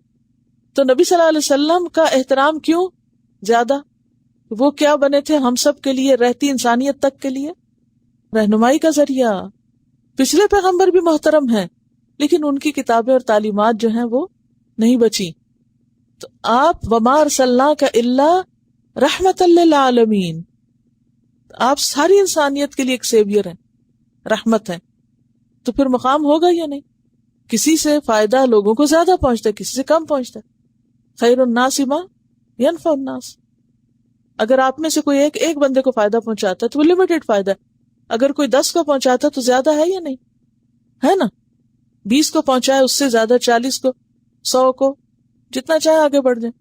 Speaker 1: تو نبی صلی اللہ علیہ وسلم کا احترام کیوں زیادہ؟ وہ کیا بنے تھے ہم سب کے لیے، رہتی انسانیت تک کے لیے رہنمائی کا ذریعہ. پچھلے پیغمبر بھی محترم ہیں لیکن ان کی کتابیں اور تعلیمات جو ہیں وہ نہیں بچی. تو آپ وما ارسلناک الا رحمۃ للعالمین، آپ ساری انسانیت کے لیے ایک سیویئر ہیں، رحمت ہیں. تو پھر مقام ہوگا یا نہیں؟ کسی سے فائدہ لوگوں کو زیادہ پہنچتا ہے، کسی سے کم پہنچتا ہے. خیر الناس ما ینفع الناس. اگر آپ میں سے کوئی ایک بندے کو فائدہ پہنچاتا ہے تو وہ لمیٹڈ فائدہ ہے. اگر کوئی 10 کو پہنچاتا ہے تو زیادہ ہے یا نہیں؟ ہے نا. 20 کو پہنچائے، اس سے زیادہ 40 کو، 100 کو، جتنا چاہے آگے بڑھ جائیں.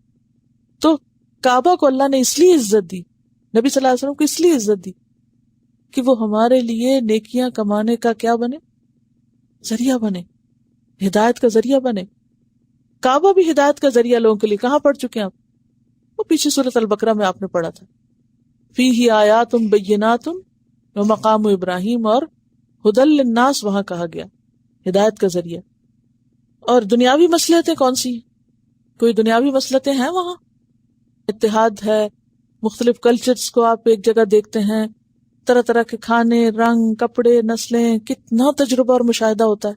Speaker 1: تو کعبہ کو اللہ نے اس لیے عزت دی، نبی صلی اللہ علیہ وسلم کو اس لیے عزت دی کہ وہ ہمارے لیے نیکیاں کمانے کا کیا بنے؟ ذریعہ بنے، ہدایت کا ذریعہ بنے. کعبہ بھی ہدایت کا ذریعہ لوگوں کے لیے. کہاں پڑھ چکے ہیں آپ؟ وہ پیچھے سورۃ البقرہ میں آپ نے پڑھا تھا، فیہ آیات بینات ومقام ابراہیم، اور ھدی للناس وہاں کہا گیا، ہدایت کا ذریعہ. اور دنیاوی مصلحتیں کون سی ہیں؟ کوئی دنیاوی مصلحتیں ہیں وہاں؟ اتحاد ہے، مختلف کلچرز کو آپ ایک جگہ دیکھتے ہیں، طرح طرح کے کھانے، رنگ، کپڑے، نسلیں، کتنا تجربہ اور مشاہدہ ہوتا ہے.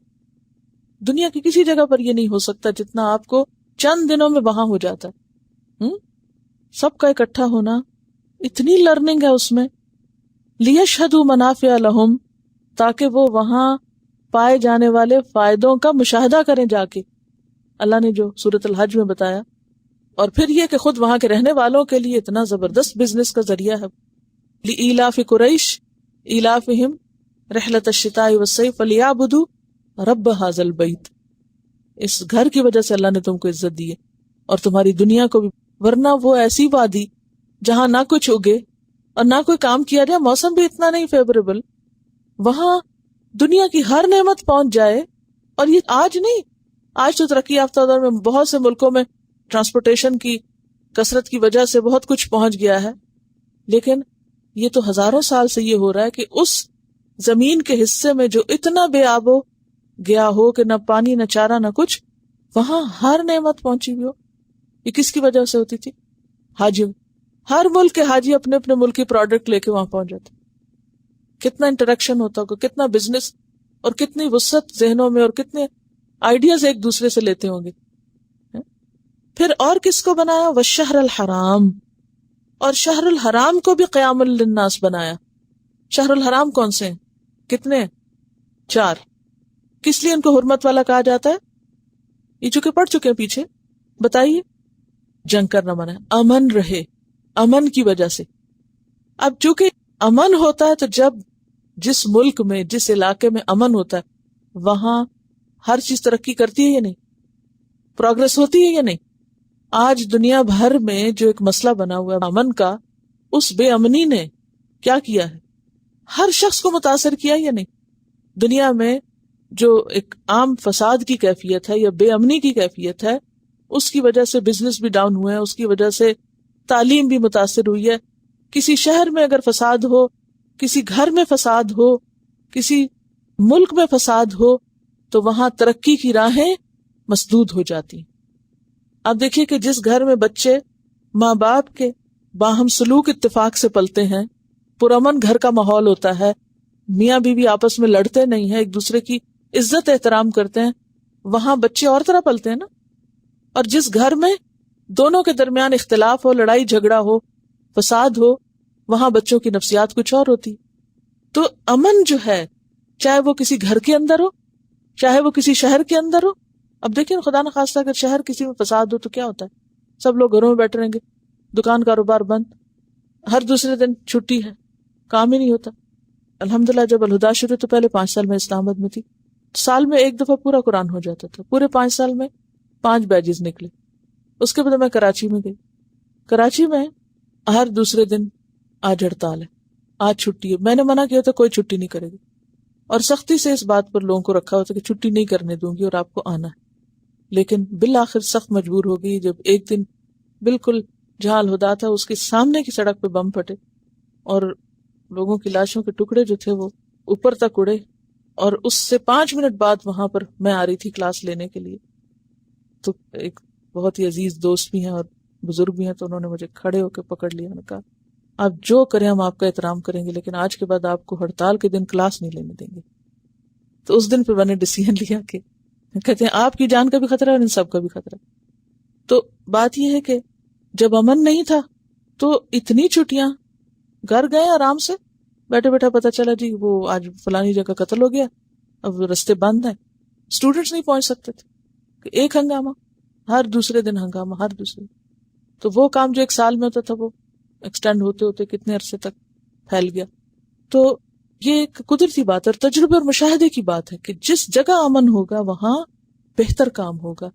Speaker 1: دنیا کی کسی جگہ پر یہ نہیں ہو سکتا جتنا آپ کو چند دنوں میں وہاں ہو جاتا ہے. سب کا اکٹھا ہونا، اتنی لرننگ ہے اس میں. لیشہدوا منافع لہم، تاکہ وہ وہاں پائے جانے والے فائدوں کا مشاہدہ کریں جا کے. اللہ نے جو سورۃ الحج میں بتایا. اور پھر یہ کہ خود وہاں کے رہنے والوں کے لیے اتنا زبردست بزنس کا ذریعہ ہے. لإیلاف قریش ایلافہم رحلۃ الشتاء والصیف فلیعبدوا رب ھذا البیت. اس گھر کی وجہ سے اللہ نے تم کو عزت دی ہے اور تمہاری دنیا کو بھی. ورنہ وہ ایسی وادی جہاں نہ کچھ اگے اور نہ کوئی کام کیا جائے، موسم بھی اتنا نہیں فیوریبل، وہاں دنیا کی ہر نعمت پہنچ جائے. اور یہ آج نہیں، آج تو ترقی یافتہ دور میں بہت سے ملکوں میں ٹرانسپورٹیشن کی کثرت کی وجہ سے بہت کچھ پہنچ گیا ہے، لیکن یہ تو ہزاروں سال سے یہ ہو رہا ہے کہ اس زمین کے حصے میں جو اتنا بے آب و گیا ہو کہ نہ پانی نہ چارہ نہ کچھ، وہاں ہر نعمت پہنچی ہوئی ہو. یہ کس کی وجہ سے ہوتی تھی؟ حاجی. ہر ملک کے حاجی اپنے اپنے ملک کی پروڈکٹ لے کے وہاں پہنچ جاتے. کتنا انٹریکشن ہوتا ہوگا، کتنا بزنس اور کتنی وسعت ذہنوں میں، اور کتنے آئیڈیاز ایک دوسرے سے لیتے ہوں گے. پھر اور کس کو بنایا؟ والشہر الحرام، اور شہر الحرام کو بھی قیام للناس بنایا. شہر الحرام کون سے ہیں؟ کتنے؟ 4. کس لیے ان کو حرمت والا کہا جاتا ہے؟ یہ چونکہ پڑھ چکے ہیں پیچھے، بتائیے. جنگ کرنا منع ہے، امن رہے، امن کی وجہ سے. اب چونکہ امن ہوتا ہے تو جب جس ملک میں، جس علاقے میں امن ہوتا ہے وہاں ہر چیز ترقی کرتی ہے یا نہیں؟ پروگرس ہوتی ہے یا نہیں؟ آج دنیا بھر میں جو ایک مسئلہ بنا ہوا ہے امن کا، اس بے امنی نے کیا کیا ہے؟ ہر شخص کو متاثر کیا یا نہیں؟ دنیا میں جو ایک عام فساد کی کیفیت ہے یا بے امنی کی کیفیت ہے، اس کی وجہ سے بزنس بھی ڈاؤن ہوا ہے، اس کی وجہ سے تعلیم بھی متاثر ہوئی ہے. کسی شہر میں اگر فساد ہو، کسی گھر میں فساد ہو، کسی ملک میں فساد ہو، تو وہاں ترقی کی راہیں مسدود ہو جاتی. آپ دیکھیے کہ جس گھر میں بچے ماں باپ کے باہم سلوک اتفاق سے پلتے ہیں، پرامن گھر کا ماحول ہوتا ہے، میاں بیوی آپس میں لڑتے نہیں ہیں، ایک دوسرے کی عزت احترام کرتے ہیں، وہاں بچے اور طرح پلتے ہیں نا. اور جس گھر میں دونوں کے درمیان اختلاف ہو، لڑائی جھگڑا ہو، فساد ہو، وہاں بچوں کی نفسیات کچھ اور ہوتی. تو امن جو ہے، چاہے وہ کسی گھر کے اندر ہو، چاہے وہ کسی شہر کے اندر ہو. اب دیکھیں خدا نخواستہ اگر شہر کسی میں فساد ہو تو کیا ہوتا ہے؟ سب لوگ گھروں میں بیٹھے رہیں گے، دکان کاروبار بند، ہر دوسرے دن چھٹی ہے، کام ہی نہیں ہوتا. الحمدللہ جب الہدا شروع تو پہلے 5 سال میں اسلام آباد میں تھی، سال میں ایک دفعہ پورا قرآن ہو جاتا تھا. پورے 5 سال میں 5 بیجز نکلے. اس کے بعد میں کراچی میں گئی. کراچی میں ہر دوسرے دن آج ہڑتال ہے، آج چھٹی ہے. میں نے منع کیا تھا کوئی چھٹی نہیں کرے گی، اور سختی سے اس بات پر لوگوں کو رکھا ہوتا کہ چھٹی نہیں کرنے دوں گی اور آپ کو آنا ہے. لیکن بالآخر سخت مجبور ہو گئی جب ایک دن بالکل جہاں الہدا تھا اس کے سامنے کی سڑک پہ بم پھٹے اور لوگوں کی لاشوں کے ٹکڑے جو تھے وہ اوپر تک اڑے. اور اس سے 5 منٹ بعد وہاں پر میں آ رہی تھی کلاس لینے کے لیے، تو ایک بہت ہی عزیز دوست بھی ہیں اور بزرگ بھی ہیں، تو انہوں نے مجھے کھڑے ہو کے پکڑ لیا. انہوں نے کہا آپ جو کریں ہم آپ کا احترام کریں گے، لیکن آج کے بعد آپ کو ہڑتال کے دن کلاس نہیں لینے دیں گے. تو اس دن پہ میں نے ڈیسیژن لیا کہ کہتے ہیں آپ کی جان کا بھی خطرہ ہے اور ان سب کا بھی خطرہ. تو بات یہ ہے کہ جب امن نہیں تھا تو اتنی چھٹیاں، گھر گئے آرام سے بیٹھے بیٹھا پتا چلا جی وہ آج فلانی جگہ قتل ہو گیا، اب رستے بند ہیں، اسٹوڈنٹس نہیں پہنچ سکتے تھے. ایک ہنگامہ، ہر دوسرے دن ہنگامہ، ہر دوسرے. تو وہ کام جو ایک سال میں ہوتا تھا وہ ایکسٹینڈ ہوتے ہوتے کتنے عرصے تک پھیل گیا. تو یہ ایک قدرتی بات اور تجربے اور مشاہدے کی بات ہے کہ جس جگہ امن ہوگا وہاں بہتر کام ہوگا،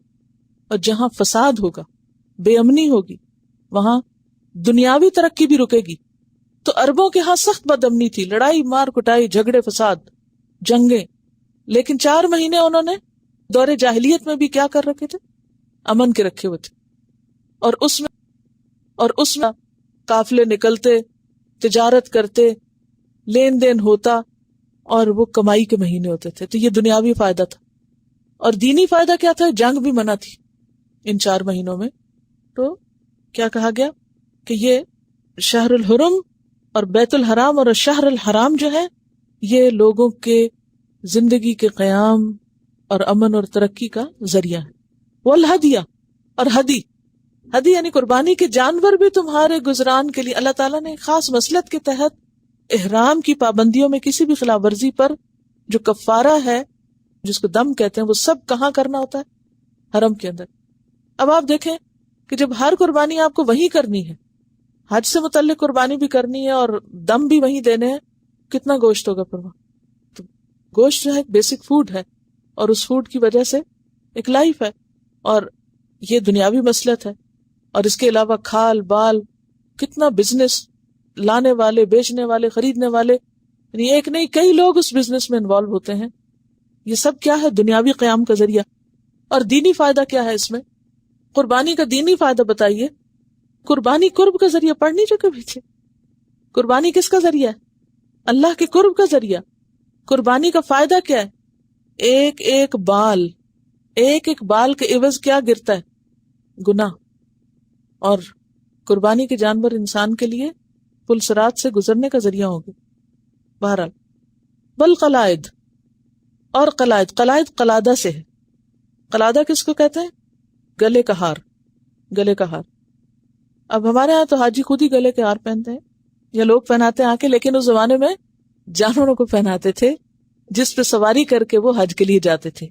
Speaker 1: اور جہاں فساد ہوگا، بے امنی ہوگی، وہاں دنیاوی ترقی بھی رکے گی. تو عربوں کے ہاں سخت بد امنی تھی، لڑائی مار کٹائی، جھگڑے فساد، جنگیں، لیکن 4 مہینے انہوں نے دور جاہلیت میں بھی کیا کر رکھے تھے؟ امن کے رکھے ہوئے تھے. اور اس میں قافلے نکلتے، تجارت کرتے، لین دین ہوتا، اور وہ کمائی کے مہینے ہوتے تھے. تو یہ دنیاوی فائدہ تھا. اور دینی فائدہ کیا تھا؟ جنگ بھی منع تھی ان 4 مہینوں میں. تو کیا کہا گیا کہ یہ شہر الحرم اور بیت الحرام اور شہر الحرام جو ہے یہ لوگوں کے زندگی کے قیام اور امن اور ترقی کا ذریعہ ہے. والہدیہ، اور ہدی یعنی قربانی کے جانور بھی تمہارے گزران کے لیے اللہ تعالیٰ نے خاص مصلحت کے تحت احرام کی پابندیوں میں کسی بھی خلاف ورزی پر جو کفارہ ہے، جس کو دم کہتے ہیں، وہ سب کہاں کرنا ہوتا ہے؟ حرم کے اندر. اب آپ دیکھیں کہ جب ہر قربانی آپ کو وہیں کرنی ہے، حج سے متعلق قربانی بھی کرنی ہے اور دم بھی وہیں دینے ہیں، کتنا گوشت ہوگا پھر وہاں؟ تو گوشت جو ہے ایک بیسک فوڈ ہے، اور اس فوڈ کی وجہ سے ایک لائف ہے، اور یہ دنیاوی مصلحت ہے. اور اس کے علاوہ کھال بال، کتنا بزنس، لانے والے، بیچنے والے، خریدنے والے، یعنی ایک نہیں کئی لوگ اس بزنس میں انوالو ہوتے ہیں. یہ سب کیا ہے؟ دنیاوی قیام کا ذریعہ. اور دینی فائدہ کیا ہے اس میں؟ قربانی کا دینی فائدہ بتائیے. قربانی قرب کا ذریعہ، پڑھ نہیں چکے پیچھے؟ قربانی کس کا ذریعہ ہے؟ اللہ کے قرب کا ذریعہ. قربانی کا فائدہ کیا ہے؟ ایک ایک بال کے عوض کیا گرتا ہے؟ گناہ. اور قربانی کے جانور انسان کے لیے پل صراط سے گزرنے کا ذریعہ ہوں گے. بہرحال بل قلائد، اور قلائد قلادہ سے ہے. قلادہ کس کو کہتے ہیں؟ گلے کا ہار. اب ہمارے ہاں تو حاجی خود ہی گلے کے ہار پہنتے ہیں یا لوگ پہناتے ہیں آکے، لیکن اس زمانے میں جانوروں کو پہناتے تھے جس پہ سواری کر کے وہ حج کے لیے جاتے تھے.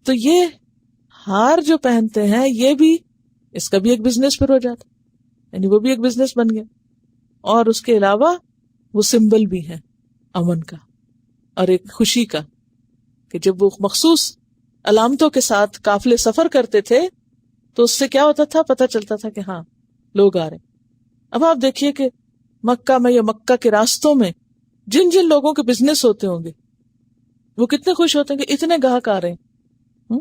Speaker 1: تو یہ ہار جو پہنتے ہیں یہ بھی، اس کا بھی ایک بزنس پھر ہو جاتا، یعنی وہ بھی ایک بزنس بن گیا. اور اس کے علاوہ وہ سمبل بھی ہے امن کا اور ایک خوشی کا، کہ جب وہ مخصوص علامتوں کے ساتھ قافلے سفر کرتے تھے تو اس سے کیا ہوتا تھا؟ پتہ چلتا تھا کہ ہاں لوگ آ رہے ہیں. اب آپ دیکھیے کہ مکہ میں یا مکہ کے راستوں میں جن جن لوگوں کے بزنس ہوتے ہوں گے وہ کتنے خوش ہوتے ہیں کہ اتنے گاہک آ رہے ہیں.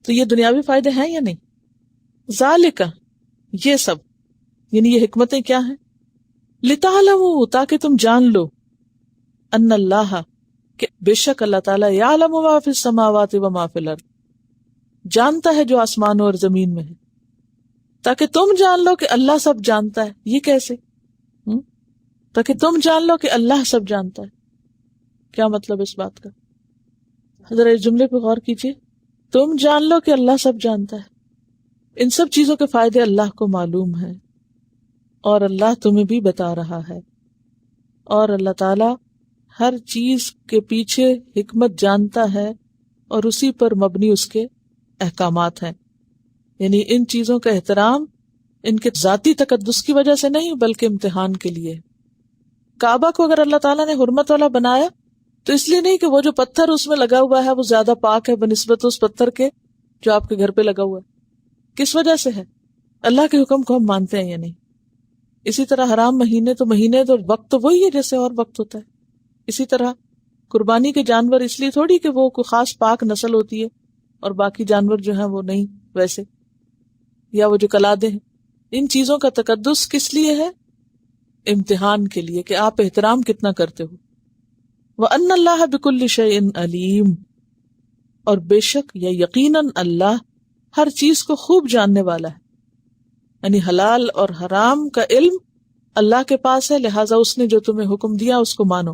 Speaker 1: تو یہ دنیاوی فائدے ہیں یا نہیں؟ ذالک، یہ سب یعنی یہ حکمتیں کیا ہیں؟ لتعلموا، تاکہ تم جان لو، ان اللہ، کہ بے شک اللہ تعالیٰ یعلم ما فی السماوات و ما فی الارض، جانتا ہے جو آسمانوں اور زمین میں ہے. تاکہ تم جان لو کہ اللہ سب جانتا ہے. یہ کیسے؟ تاکہ تم جان لو کہ اللہ سب جانتا ہے. کیا مطلب اس بات کا؟ ذرا اس جملے پہ غور کیجئے. تم جان لو کہ اللہ سب جانتا ہے. ان سب چیزوں کے فائدے اللہ کو معلوم ہے اور اللہ تمہیں بھی بتا رہا ہے. اور اللہ تعالی ہر چیز کے پیچھے حکمت جانتا ہے اور اسی پر مبنی اس کے احکامات ہیں. یعنی ان چیزوں کا احترام ان کے ذاتی تقدس کی وجہ سے نہیں بلکہ امتحان کے لیے. کعبہ کو اگر اللہ تعالیٰ نے حرمت والا بنایا تو اس لیے نہیں کہ وہ جو پتھر اس میں لگا ہوا ہے وہ زیادہ پاک ہے بنسبت اس پتھر کے جو آپ کے گھر پہ لگا ہوا ہے. کس وجہ سے ہے؟ اللہ کے حکم کو ہم مانتے ہیں یا نہیں. اسی طرح حرام مہینے تو وقت تو وہی ہے جیسے اور وقت ہوتا ہے. اسی طرح قربانی کے جانور اس لیے تھوڑی کہ وہ کوئی خاص پاک نسل ہوتی ہے اور باقی جانور جو ہیں وہ نہیں ویسے، یا وہ جو کلادے ہیں. ان چیزوں کا تقدس کس لیے ہے؟ امتحان کے لیے کہ آپ احترام کتنا کرتے ہو. وَأَنَّ اللَّهَ بِكُلِّ شَيْءٍ عَلِيمٌ، اور بے شک یا یقیناً اللہ ہر چیز کو خوب جاننے والا ہے. یعنی حلال اور حرام کا علم اللہ کے پاس ہے، لہٰذا اس نے جو تمہیں حکم دیا اس کو مانو.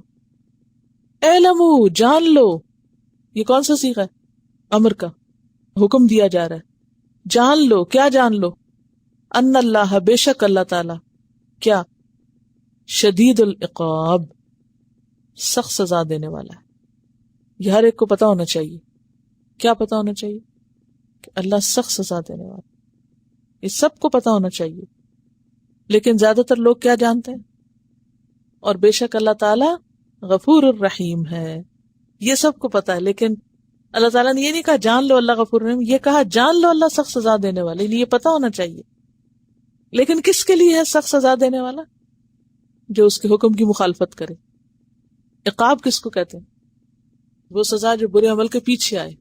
Speaker 1: اعلموا، جان لو. یہ کون سا صیغہ ہے؟ امر کا. حکم دیا جا رہا ہے. جان لو، کیا جان لو؟ ان اللہ، بے شک اللہ تعالی، کیا؟ شدید العقاب، سخت سزا دینے والا ہے. یہ ہر ایک کو پتا ہونا چاہیے. کیا پتا ہونا چاہیے؟ کہ اللہ سخت سزا دینے والا. یہ سب کو پتا ہونا چاہیے. لیکن زیادہ تر لوگ کیا جانتے ہیں؟ اور بے شک اللہ تعالی غفور الرحیم ہے، یہ سب کو پتا ہے. لیکن اللہ تعالیٰ نے یہ نہیں کہا جان لو اللہ غفور الرحیم، یہ کہا جان لو اللہ سخت سزا دینے والا. یہ پتا ہونا چاہیے. لیکن کس کے لیے ہے سخت سزا دینے والا؟ جو اس کے حکم کی مخالفت کرے. عقاب کس کو کہتے ہیں؟ وہ سزا جو برے عمل کے پیچھے آئے،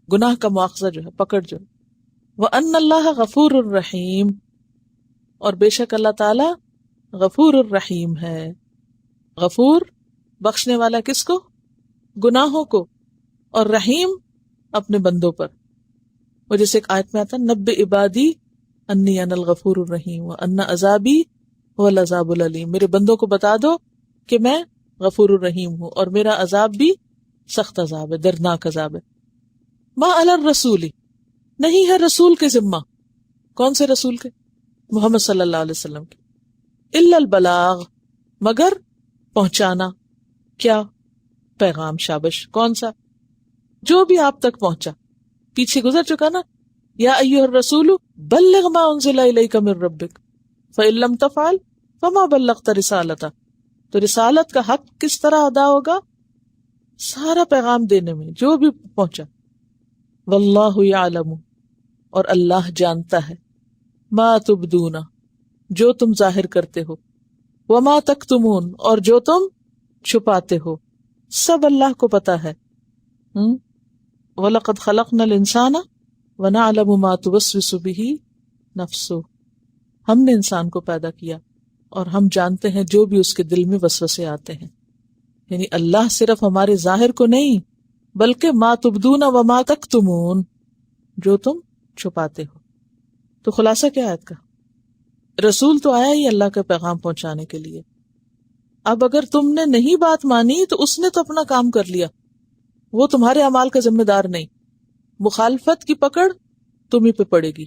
Speaker 1: گناہ کا مواخذہ جو ہے، پکڑ جو ہے. وَأَنَّ اللَّهَ غَفُورٌ الرحیم، اور بے شک اللہ تعالی غفور الرحیم ہے. غفور بخشنے والا کس کو؟ گناہوں کو. اور رحیم اپنے بندوں پر. وہ جیسے ایک آیت میں آتا ہے نبئ عبادی انی انا الغفور الرحیم وان عذابی هو العذاب العلیم. میرے بندوں کو بتا دو کہ میں غفور الرحیم ہوں اور میرا عذاب بھی سخت عذاب ہے، دردناک عذاب ہے. ما علی الرسول، نہیں ہے رسول کے ذمہ. کون سے رسول کے؟ محمد صلی اللہ علیہ وسلم کے. الا البلاغ، مگر پہنچانا. کیا؟ پیغام. شابش. کون سا؟ جو بھی آپ تک پہنچا. پیچھے گزر چکا نا، یا ایھا الرسول بلغ ما انزل الیک من ربک فإن لم تفعل فما بلغت رسالتہ. تو رسالت کا حق کس طرح ادا ہوگا؟ سارا پیغام دینے میں، جو بھی پہنچا. واللہ یعلم، اور اللہ جانتا ہے، ما تبدون، جو تم ظاہر کرتے ہو، وما تکتمون، اور جو تم چھپاتے ہو، سب اللہ کو پتا ہے. وَلَقَدْ خَلَقْنَا الْإِنسَانَ وَنَعْلَمُ مَا تُوَسْوِسُ بِهِ نَفْسُهُ، ہم نے انسان کو پیدا کیا اور ہم جانتے ہیں جو بھی اس کے دل میں وسوسے آتے ہیں. یعنی اللہ صرف ہمارے ظاہر کو نہیں بلکہ ما تبدون وما تکتمون، جو تم چھپاتے ہو. تو خلاصہ کیا ہے آیت کا؟ رسول تو آیا ہی اللہ کا پیغام پہنچانے کے لیے. اب اگر تم نے نہیں بات مانی تو اس نے تو اپنا کام کر لیا، وہ تمہارے اعمال کا ذمہ دار نہیں. مخالفت کی پکڑ تمہیں پہ پڑے گی.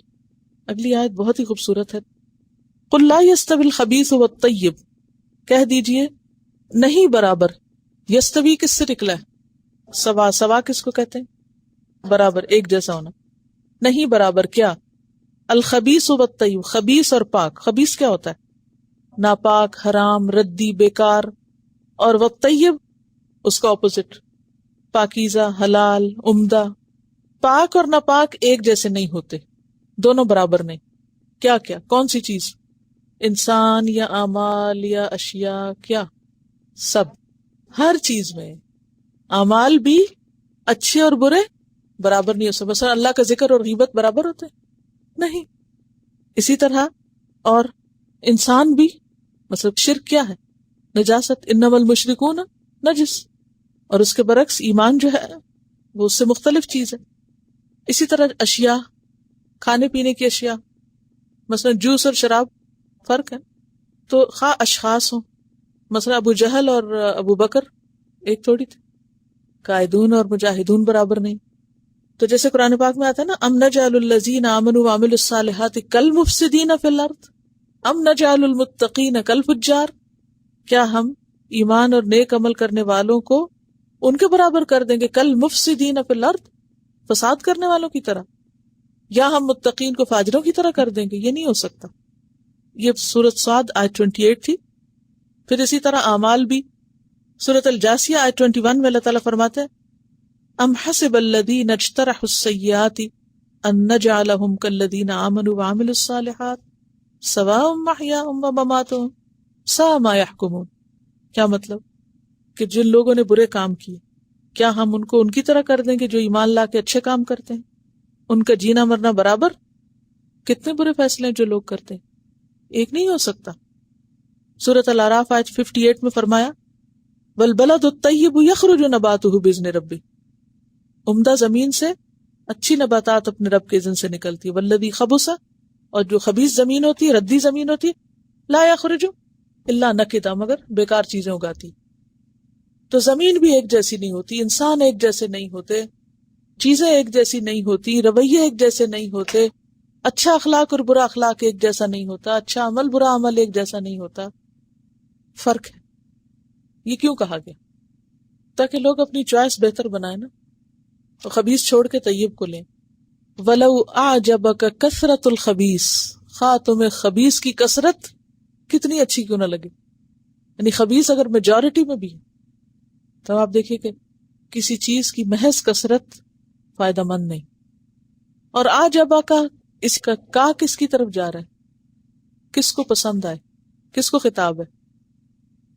Speaker 1: اگلی آیت بہت ہی خوبصورت ہے. قل لا یستوی الخبیث والطیب، کہہ دیجئے نہیں برابر. یستوی کس سے نکلا ہے؟ سوا. سوا کس کو کہتے ہیں؟ برابر، ایک جیسا ہونا. نہیں برابر کیا؟ الخبیث والطیب، خبیث اور پاک. خبیث کیا ہوتا ہے؟ ناپاک، حرام، ردی، بیکار. اور والطیب اس کا اپوزٹ، پاکیزہ، حلال، عمدہ. پاک اور ناپاک ایک جیسے نہیں ہوتے، دونوں برابر نہیں. کیا کیا؟ کون سی چیز؟ انسان یا اعمال یا اشیاء؟ کیا؟ سب، ہر چیز میں اعمال بھی اچھے اور برے برابر نہیں ہو سکتے. مثلا اللہ کا ذکر اور غیبت برابر ہوتے نہیں. اسی طرح اور انسان بھی، مطلب شرک کیا ہے؟ نجاست، انما المشرکون نجس، اور اس کے برعکس ایمان جو ہے وہ اس سے مختلف چیز ہے. اسی طرح اشیاء، کھانے پینے کی اشیاء، مثلا جوس اور شراب فرق ہے. تو خواہ اشخاص ہوں، مثلا ابو جہل اور ابو بکر ایک تھوڑی تھے. قائدون اور مجاہدون برابر نہیں. تو جیسے قرآن پاک میں آتا ہے نا، ام نجعل الذین آمنوا وعملوا الصالحات کالمفسدین فی الارض ام نجعل المتقین کالفجار، کیا ہم ایمان اور نیک عمل کرنے والوں کو ان کے برابر کر دیں گے کالمفسدین فی الارض، فساد کرنے والوں کی طرح، یا ہم متقین کو فاجروں کی طرح کر دیں گے؟ یہ نہیں ہو سکتا. یہ سورۃ صاد آیت 28 تھی. پھر اسی طرح اعمال بھی سورۃ الجاثیہ آیت 21 میں اللہ تعالیٰ فرماتے ہیں ام حسب الذین اجترحوا السیئات ان نجعلہم کالذین آمنوا وعملوا الصالحات سواء محیاہم ومماتہم ساء ما یحکمون. کیا مطلب کہ جن لوگوں نے برے کام کیے، کیا ہم ان کو ان کی طرح کر دیں گے جو ایمان لا کے اچھے کام کرتے ہیں؟ ان کا جینا مرنا برابر؟ کتنے برے فیصلے ہیں جو لوگ کرتے ہیں، ایک نہیں ہو سکتا. سورۃ الاعراف آیت 58 میں فرمایا والبلد الطیب یخرج نباتہ باذن ربہ، عمدہ زمین سے اچھی نباتات اپنے رب کے اذن سے نکلتی ہے. والذی خبث، اور جو خبیث زمین ہوتی ہے، ردی زمین ہوتی ہے، لا یخرج الا نکدا، مگر بیکار چیزیں اگاتی. تو زمین بھی ایک جیسی نہیں ہوتی، انسان ایک جیسے نہیں ہوتے، چیزیں ایک جیسی نہیں ہوتی، رویے ایک جیسے نہیں ہوتے، اچھا اخلاق اور برا اخلاق ایک جیسا نہیں ہوتا، اچھا عمل برا عمل ایک جیسا نہیں ہوتا. فرق ہے. یہ کیوں کہا گیا؟ تاکہ لوگ اپنی چوائس بہتر بنائیں نا، تو خبیث چھوڑ کے طیب کو لیں. وَلَوْ أَعْجَبَكَ كَثْرَةُ الْخَبِيثِ، خواہ تمہیں خبیث کی کثرت کتنی اچھی کیوں نہ لگے، یعنی خبیث اگر میجورٹی میں بھی ہے تو آپ دیکھیے کہ کسی چیز کی محض کثرت فائدہ مند نہیں. اور آجبا کا، اس کا کس کی طرف جا رہا ہے، کس کو پسند آئے، کس کو خطاب ہے؟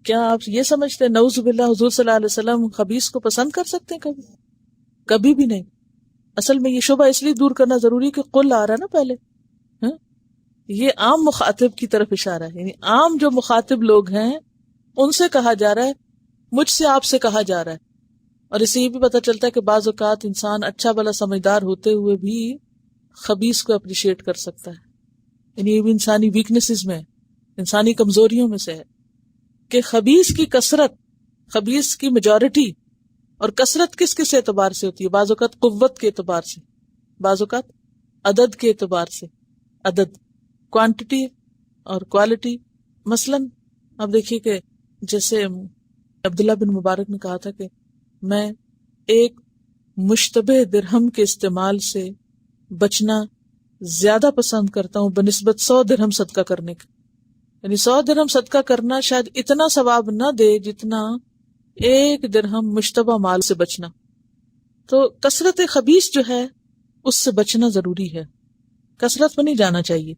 Speaker 1: کیا آپ یہ سمجھتے ہیں نعوذ باللہ حضور صلی اللہ علیہ وسلم خبیث کو پسند کر سکتے ہیں؟ کبھی بھی نہیں. اصل میں یہ شبہ اس لیے دور کرنا ضروری کہ قل آ رہا ہے نا پہلے، یہ عام مخاطب کی طرف اشارہ ہے، یعنی عام جو مخاطب لوگ ہیں ان سے کہا جا رہا ہے، مجھ سے آپ سے کہا جا رہا ہے. اور اسے یہ بھی پتہ چلتا ہے کہ بعض اوقات انسان اچھا بھلا سمجھدار ہوتے ہوئے بھی خبیث کو اپریشیٹ کر سکتا ہے. یعنی یہ بھی انسانی ویکنیسز میں، انسانی کمزوریوں میں سے ہے کہ خبیث کی کثرت، خبیث کی میجورٹی، اور کثرت کس کس اعتبار سے ہوتی ہے؟ بعض اوقات قوت کے اعتبار سے، بعض اوقات عدد کے اعتبار سے، عدد، کوانٹٹی اور کوالٹی. مثلا آپ دیکھیے کہ جیسے عبداللہ بن مبارک نے کہا تھا کہ میں ایک مشتبہ درہم کے استعمال سے بچنا زیادہ پسند کرتا ہوں بنسبت 100 درہم صدقہ کرنے کا. یعنی 100 درہم صدقہ کرنا شاید اتنا ثواب نہ دے جتنا 1 درہم مشتبہ مال سے بچنا. تو کثرت خبیث جو ہے اس سے بچنا ضروری ہے، کثرت میں نہیں جانا چاہیے.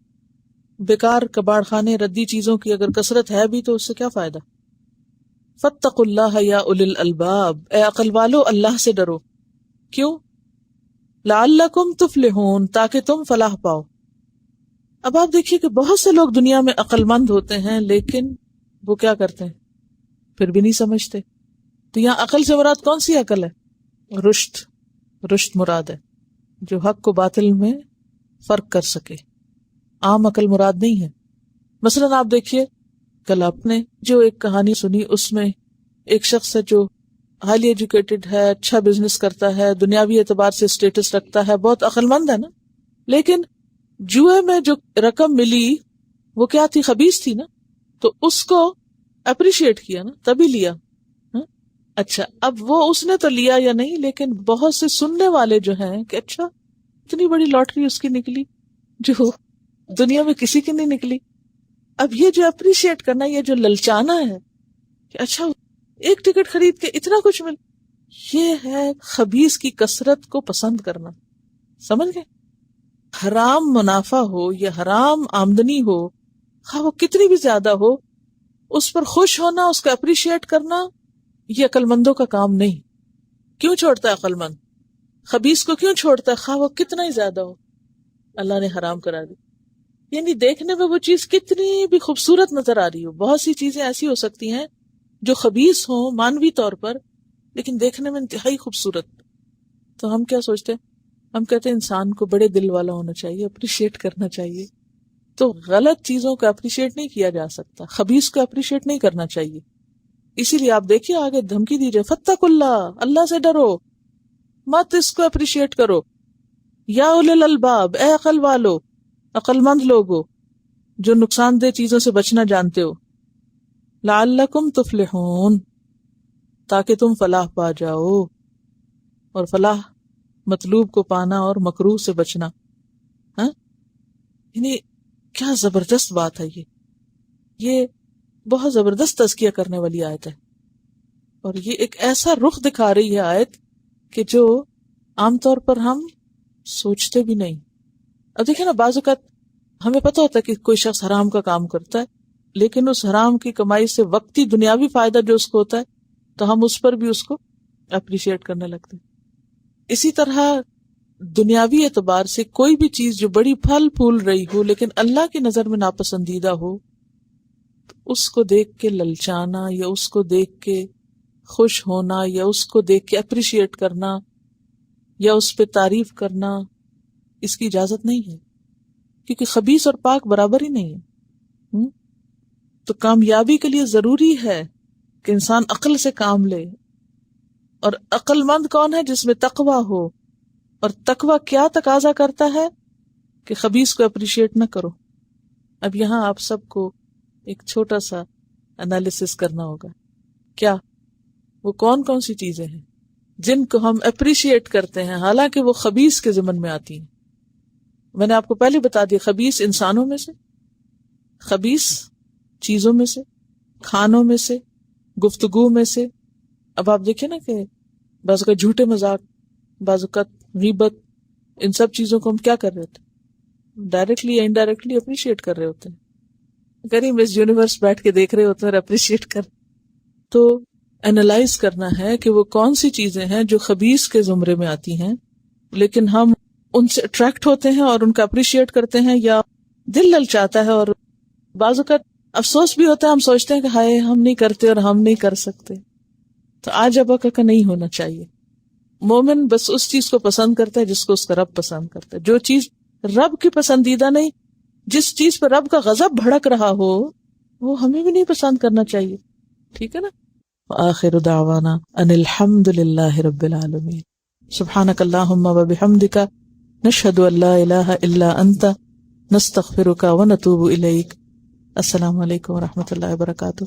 Speaker 1: بیکار کباڑ خانے، ردی چیزوں کی اگر کثرت ہے بھی تو اس سے کیا فائدہ. فاتقوا اللہ یا اولی الالباب، اے عقل والو اللہ سے ڈرو. کیوں؟ لعلکم تفلحون، تاکہ تم فلاح پاؤ. اب آپ دیکھیے کہ بہت سے لوگ دنیا میں عقل مند ہوتے ہیں لیکن وہ کیا کرتے ہیں، پھر بھی نہیں سمجھتے. تو یہاں عقل سے مراد کون سی عقل ہے؟ رشد مراد ہے، جو حق کو باطل میں فرق کر سکے. عام عقل مراد نہیں ہے. مثلا آپ دیکھیے کل آپ نے جو ایک کہانی سنی، اس میں ایک شخص ہے جو ہائیلی ایجوکیٹڈ ہے، اچھا بزنس کرتا ہے، دنیاوی اعتبار سے اسٹیٹس رکھتا ہے، بہت عقل مند ہے نا، لیکن جوئے میں جو رقم ملی وہ کیا تھی؟ خبیث تھی نا. تو اس کو اپریشیٹ کیا نا، تبھی لیا. اچھا اب وہ اس نے تو لیا یا نہیں، لیکن بہت سے سننے والے جو ہیں کہ اچھا اتنی بڑی لاٹری اس کی نکلی جو دنیا میں کسی کی نہیں نکلی. اب یہ جو اپریشیٹ کرنا، یہ جو للچانا ہے کہ اچھا ایک ٹکٹ خرید کے اتنا کچھ مل، یہ ہے خبیث کی کثرت کو پسند کرنا. سمجھ گئے؟ حرام منافع ہو یا حرام آمدنی ہو، خواہ وہ کتنی بھی زیادہ ہو، اس پر خوش ہونا، اس کو اپریشیٹ کرنا، یہ عقل مندوں کا کام نہیں. کیوں چھوڑتا ہے عقل مند؟ خبیث کو کیوں چھوڑتا ہے خواہ وہ کتنا ہی زیادہ ہو؟ اللہ نے حرام کرا دی. یعنی دیکھنے میں وہ چیز کتنی بھی خوبصورت نظر آ رہی ہو، بہت سی چیزیں ایسی ہو سکتی ہیں جو خبیث ہوں مانوی طور پر لیکن دیکھنے میں انتہائی خوبصورت. تو ہم کیا سوچتے ہیں؟ ہم کہتے ہیں انسان کو بڑے دل والا ہونا چاہیے، اپریشیٹ کرنا چاہیے. تو غلط چیزوں کو اپریشیٹ نہیں کیا جا سکتا، خبیث کو اپریشیٹ نہیں کرنا چاہیے. اسی لیے آپ دیکھیے آگے دھمکی دیجیے، فاتقوا اللہ، اللہ سے ڈرو، مت اس کو اپریشیٹ کرو. یا اولی الالباب، اے عقل والو، عقل مند لوگو جو نقصان دہ چیزوں سے بچنا جانتے ہو. لعلکم تفلحون، تاکہ تم فلاح پا جاؤ. اور فلاح مطلوب کو پانا اور مکروہ سے بچنا. ہاں یعنی کیا زبردست بات ہے یہ بہت زبردست تزکیہ کرنے والی آیت ہے. اور یہ ایک ایسا رخ دکھا رہی ہے آیت کہ جو عام طور پر ہم سوچتے بھی نہیں. اب دیکھیں نا، بعض اوقات ہمیں پتہ ہوتا ہے کہ کوئی شخص حرام کا کام کرتا ہے لیکن اس حرام کی کمائی سے وقتی دنیاوی فائدہ جو اس کو ہوتا ہے تو ہم اس پر بھی اس کو اپریشیٹ کرنے لگتے ہیں. اسی طرح دنیاوی اعتبار سے کوئی بھی چیز جو بڑی پھل پھول رہی ہو لیکن اللہ کی نظر میں ناپسندیدہ ہو، اس کو دیکھ کے للچانا یا اس کو دیکھ کے خوش ہونا یا اس کو دیکھ کے اپریشیٹ کرنا یا اس پہ تعریف کرنا، اس کی اجازت نہیں ہے، کیونکہ خبیث اور پاک برابر ہی نہیں ہے. تو کامیابی کے لیے ضروری ہے کہ انسان عقل سے کام لے. اور عقل مند کون ہے؟ جس میں تقوی ہو. اور تقوی کیا تقاضا کرتا ہے؟ کہ خبیث کو اپریشیٹ نہ کرو. اب یہاں آپ سب کو ایک چھوٹا سا انالیسس کرنا ہوگا. کیا وہ کون کون سی چیزیں ہیں جن کو ہم اپریشیٹ کرتے ہیں حالانکہ وہ خبیث کے ضمن میں آتی ہیں؟ میں نے آپ کو پہلے بتا دیا، خبیث انسانوں میں سے، خبیث چیزوں میں سے، کھانوں میں سے، گفتگو میں سے. اب آپ دیکھیں نا کہ بعض اوقات جھوٹے مذاق، بعض اوقات غیبت، ان سب چیزوں کو ہم کیا کر رہے ہوتے؟ ڈائریکٹلی یا انڈائریکٹلی اپریشیٹ کر رہے ہوتے ہیں. کریں مس یونیورس بیٹھ کے دیکھ رہے ہوتے ہیں اور اپریشیٹ کر. تو اینالائز کرنا ہے کہ وہ کون سی چیزیں ہیں جو خبیث کے زمرے میں آتی ہیں لیکن ہم ان سے اٹریکٹ ہوتے ہیں اور ان کا اپریشیٹ کرتے ہیں یا دل للچاتا ہے. اور بعض اوقات افسوس بھی ہوتا ہے، ہم سوچتے ہیں کہ ہائے ہم نہیں کرتے اور ہم نہیں کر سکتے. تو آج ابا کا نہیں ہونا چاہیے. مومن بس اس چیز کو پسند کرتا ہے جس کو اس کا رب پسند کرتا ہے. جو چیز رب کی پسندیدہ نہیں، جس چیز پر رب کا غضب بھڑک رہا ہو، وہ ہمیں بھی نہیں پسند کرنا چاہیے. ٹھیک ہے نا؟ وآخر دعوانا ان الحمد للہ رب العالمین. سبحانک اللہم وبحمدک، نشہد ان لا الہ الا انت، نستغفرک ونتوب الیک. السلام علیکم ورحمۃ اللہ وبرکاتہ.